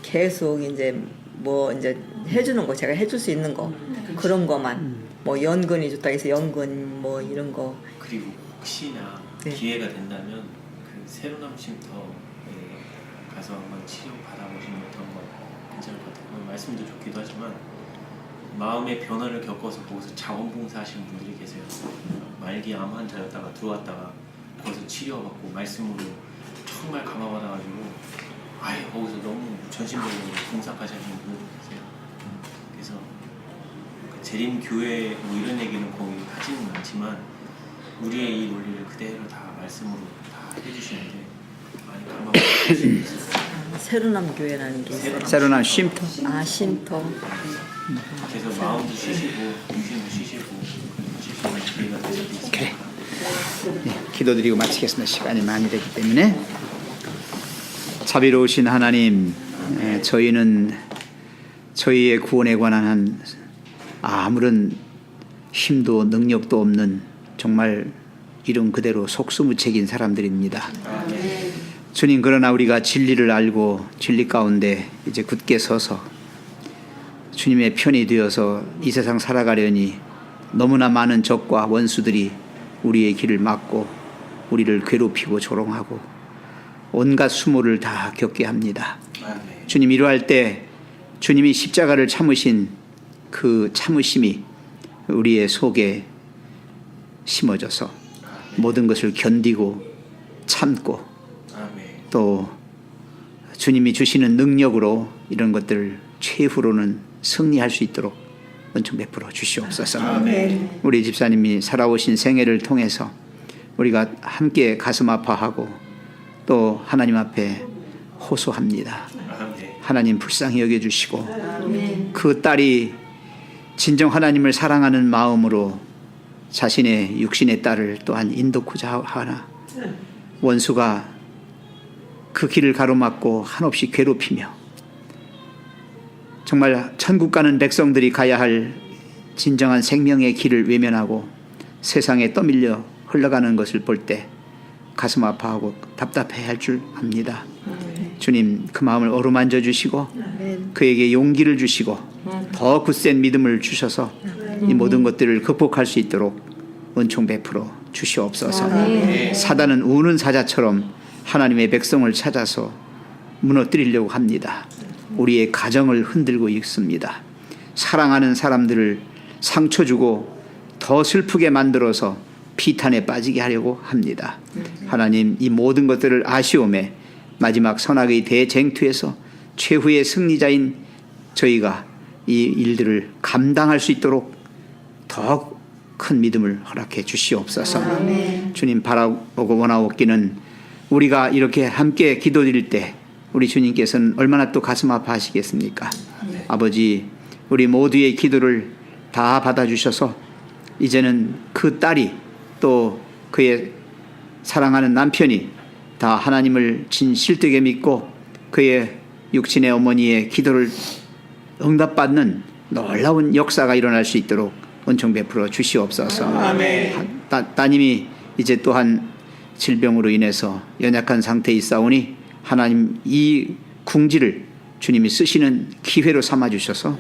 계속 이제 뭐 이제 해주는 거 제가 해줄 수 있는 거 그런 거만 뭐 연근이 좋다 해서 연근 뭐 이런 거.
그리고 혹시나
네.
기회가 된다면 그 새로남 쉼터에 가서 한번 치료 받아보시는 것도 한번 괜찮을 것 같아요. 말씀도 좋기도 하지만 마음의 변화를 겪어서 거기서 자원봉사 하시는 분들이 계세요. 말기 암 환자였다가 들어왔다가 거기서 치료받고 말씀으로 정말 감화받아가지고 아예 거기서 너무 전심적으로 봉사까지 하시는 분들도 계세요. 그래서 재림교회 뭐 이런 얘기는 거의 하지는 않지만 우리의 이 논리를 그대로 다 말씀으로 다 해주시는데 많이 감화받을 수 있어요.
새로남 교회라는 게 있어요.
새로난 쉼터.
아 쉼터.
그래서 마음도 쉬시고 정신도 쉬시고
그래. 기도드리고 마치겠습니다. 시간이 많이 되기 때문에. 자비로우신 하나님, 저희는 저희의 구원에 관한 한 아무런 힘도 능력도 없는 정말 이름 그대로 속수무책인 사람들입니다. 주님, 그러나 우리가 진리를 알고 진리 가운데 이제 굳게 서서 주님의 편이 되어서 이 세상 살아가려니 너무나 많은 적과 원수들이 우리의 길을 막고 우리를 괴롭히고 조롱하고 온갖 수모를 다 겪게 합니다. 주님, 이러할 때 주님이 십자가를 참으신 그 참으심이 우리의 속에 심어져서 모든 것을 견디고 참고 또 주님이 주시는 능력으로 이런 것들을 최후로는 승리할 수 있도록 은총 베풀어 주시옵소서. 우리 집사님이 살아오신 생애를 통해서 우리가 함께 가슴 아파하고 또 하나님 앞에 호소합니다. 하나님 불쌍히 여겨주시고 그 딸이 진정 하나님을 사랑하는 마음으로 자신의 육신의 딸을 또한 인도코자 하나 원수가 그 길을 가로막고 한없이 괴롭히며 정말 천국 가는 백성들이 가야 할 진정한 생명의 길을 외면하고 세상에 떠밀려 흘러가는 것을 볼 때 가슴 아파하고 답답해 할 줄 압니다. 주님, 그 마음을 어루만져 주시고 그에게 용기를 주시고 더 굳센 믿음을 주셔서 이 모든 것들을 극복할 수 있도록 은총 베풀어 주시옵소서. 사단은 우는 사자처럼 하나님의 백성을 찾아서 무너뜨리려고 합니다. 우리의 가정을 흔들고 있습니다. 사랑하는 사람들을 상처 주고 더 슬프게 만들어서 비탄에 빠지게 하려고 합니다. 하나님, 이 모든 것들을 아시오매 마지막 선악의 대쟁투에서 최후의 승리자인 저희가 이 일들을 감당할 수 있도록 더 큰 믿음을 허락해 주시옵소서. 주님, 바라보고 원하옵기는 우리가 이렇게 함께 기도드릴 때 우리 주님께서는 얼마나 또 가슴 아파하시겠습니까? 아버지, 우리 모두의 기도를 다 받아주셔서 이제는 그 딸이 또 그의 사랑하는 남편이 다 하나님을 진실되게 믿고 그의 육신의 어머니의 기도를 응답받는 놀라운 역사가 일어날 수 있도록 은총 베풀어 주시옵소서. 따님이 이제 또한 질병으로 인해서 연약한 상태에 있사오니 하나님, 이 궁지를 주님이 쓰시는 기회로 삼아주셔서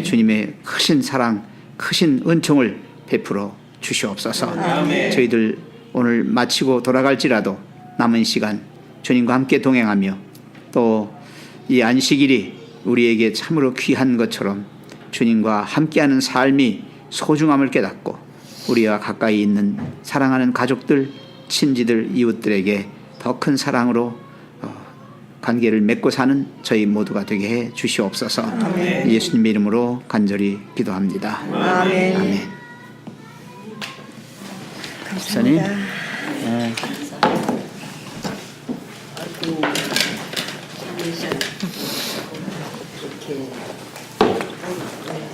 주님의 크신 사랑, 크신 은총을 베풀어 주시옵소서. 저희들 오늘 마치고 돌아갈지라도 남은 시간 주님과 함께 동행하며 또 이 안식일이 우리에게 참으로 귀한 것처럼 주님과 함께하는 삶이 소중함을 깨닫고 우리와 가까이 있는 사랑하는 가족들, 친지들, 이웃들에게 더 큰 사랑으로 관계를 맺고 사는 저희 모두가 되게 해 주시옵소서. 예수님의 이름으로 간절히 기도합니다. 아멘. 감사합니다.
이렇게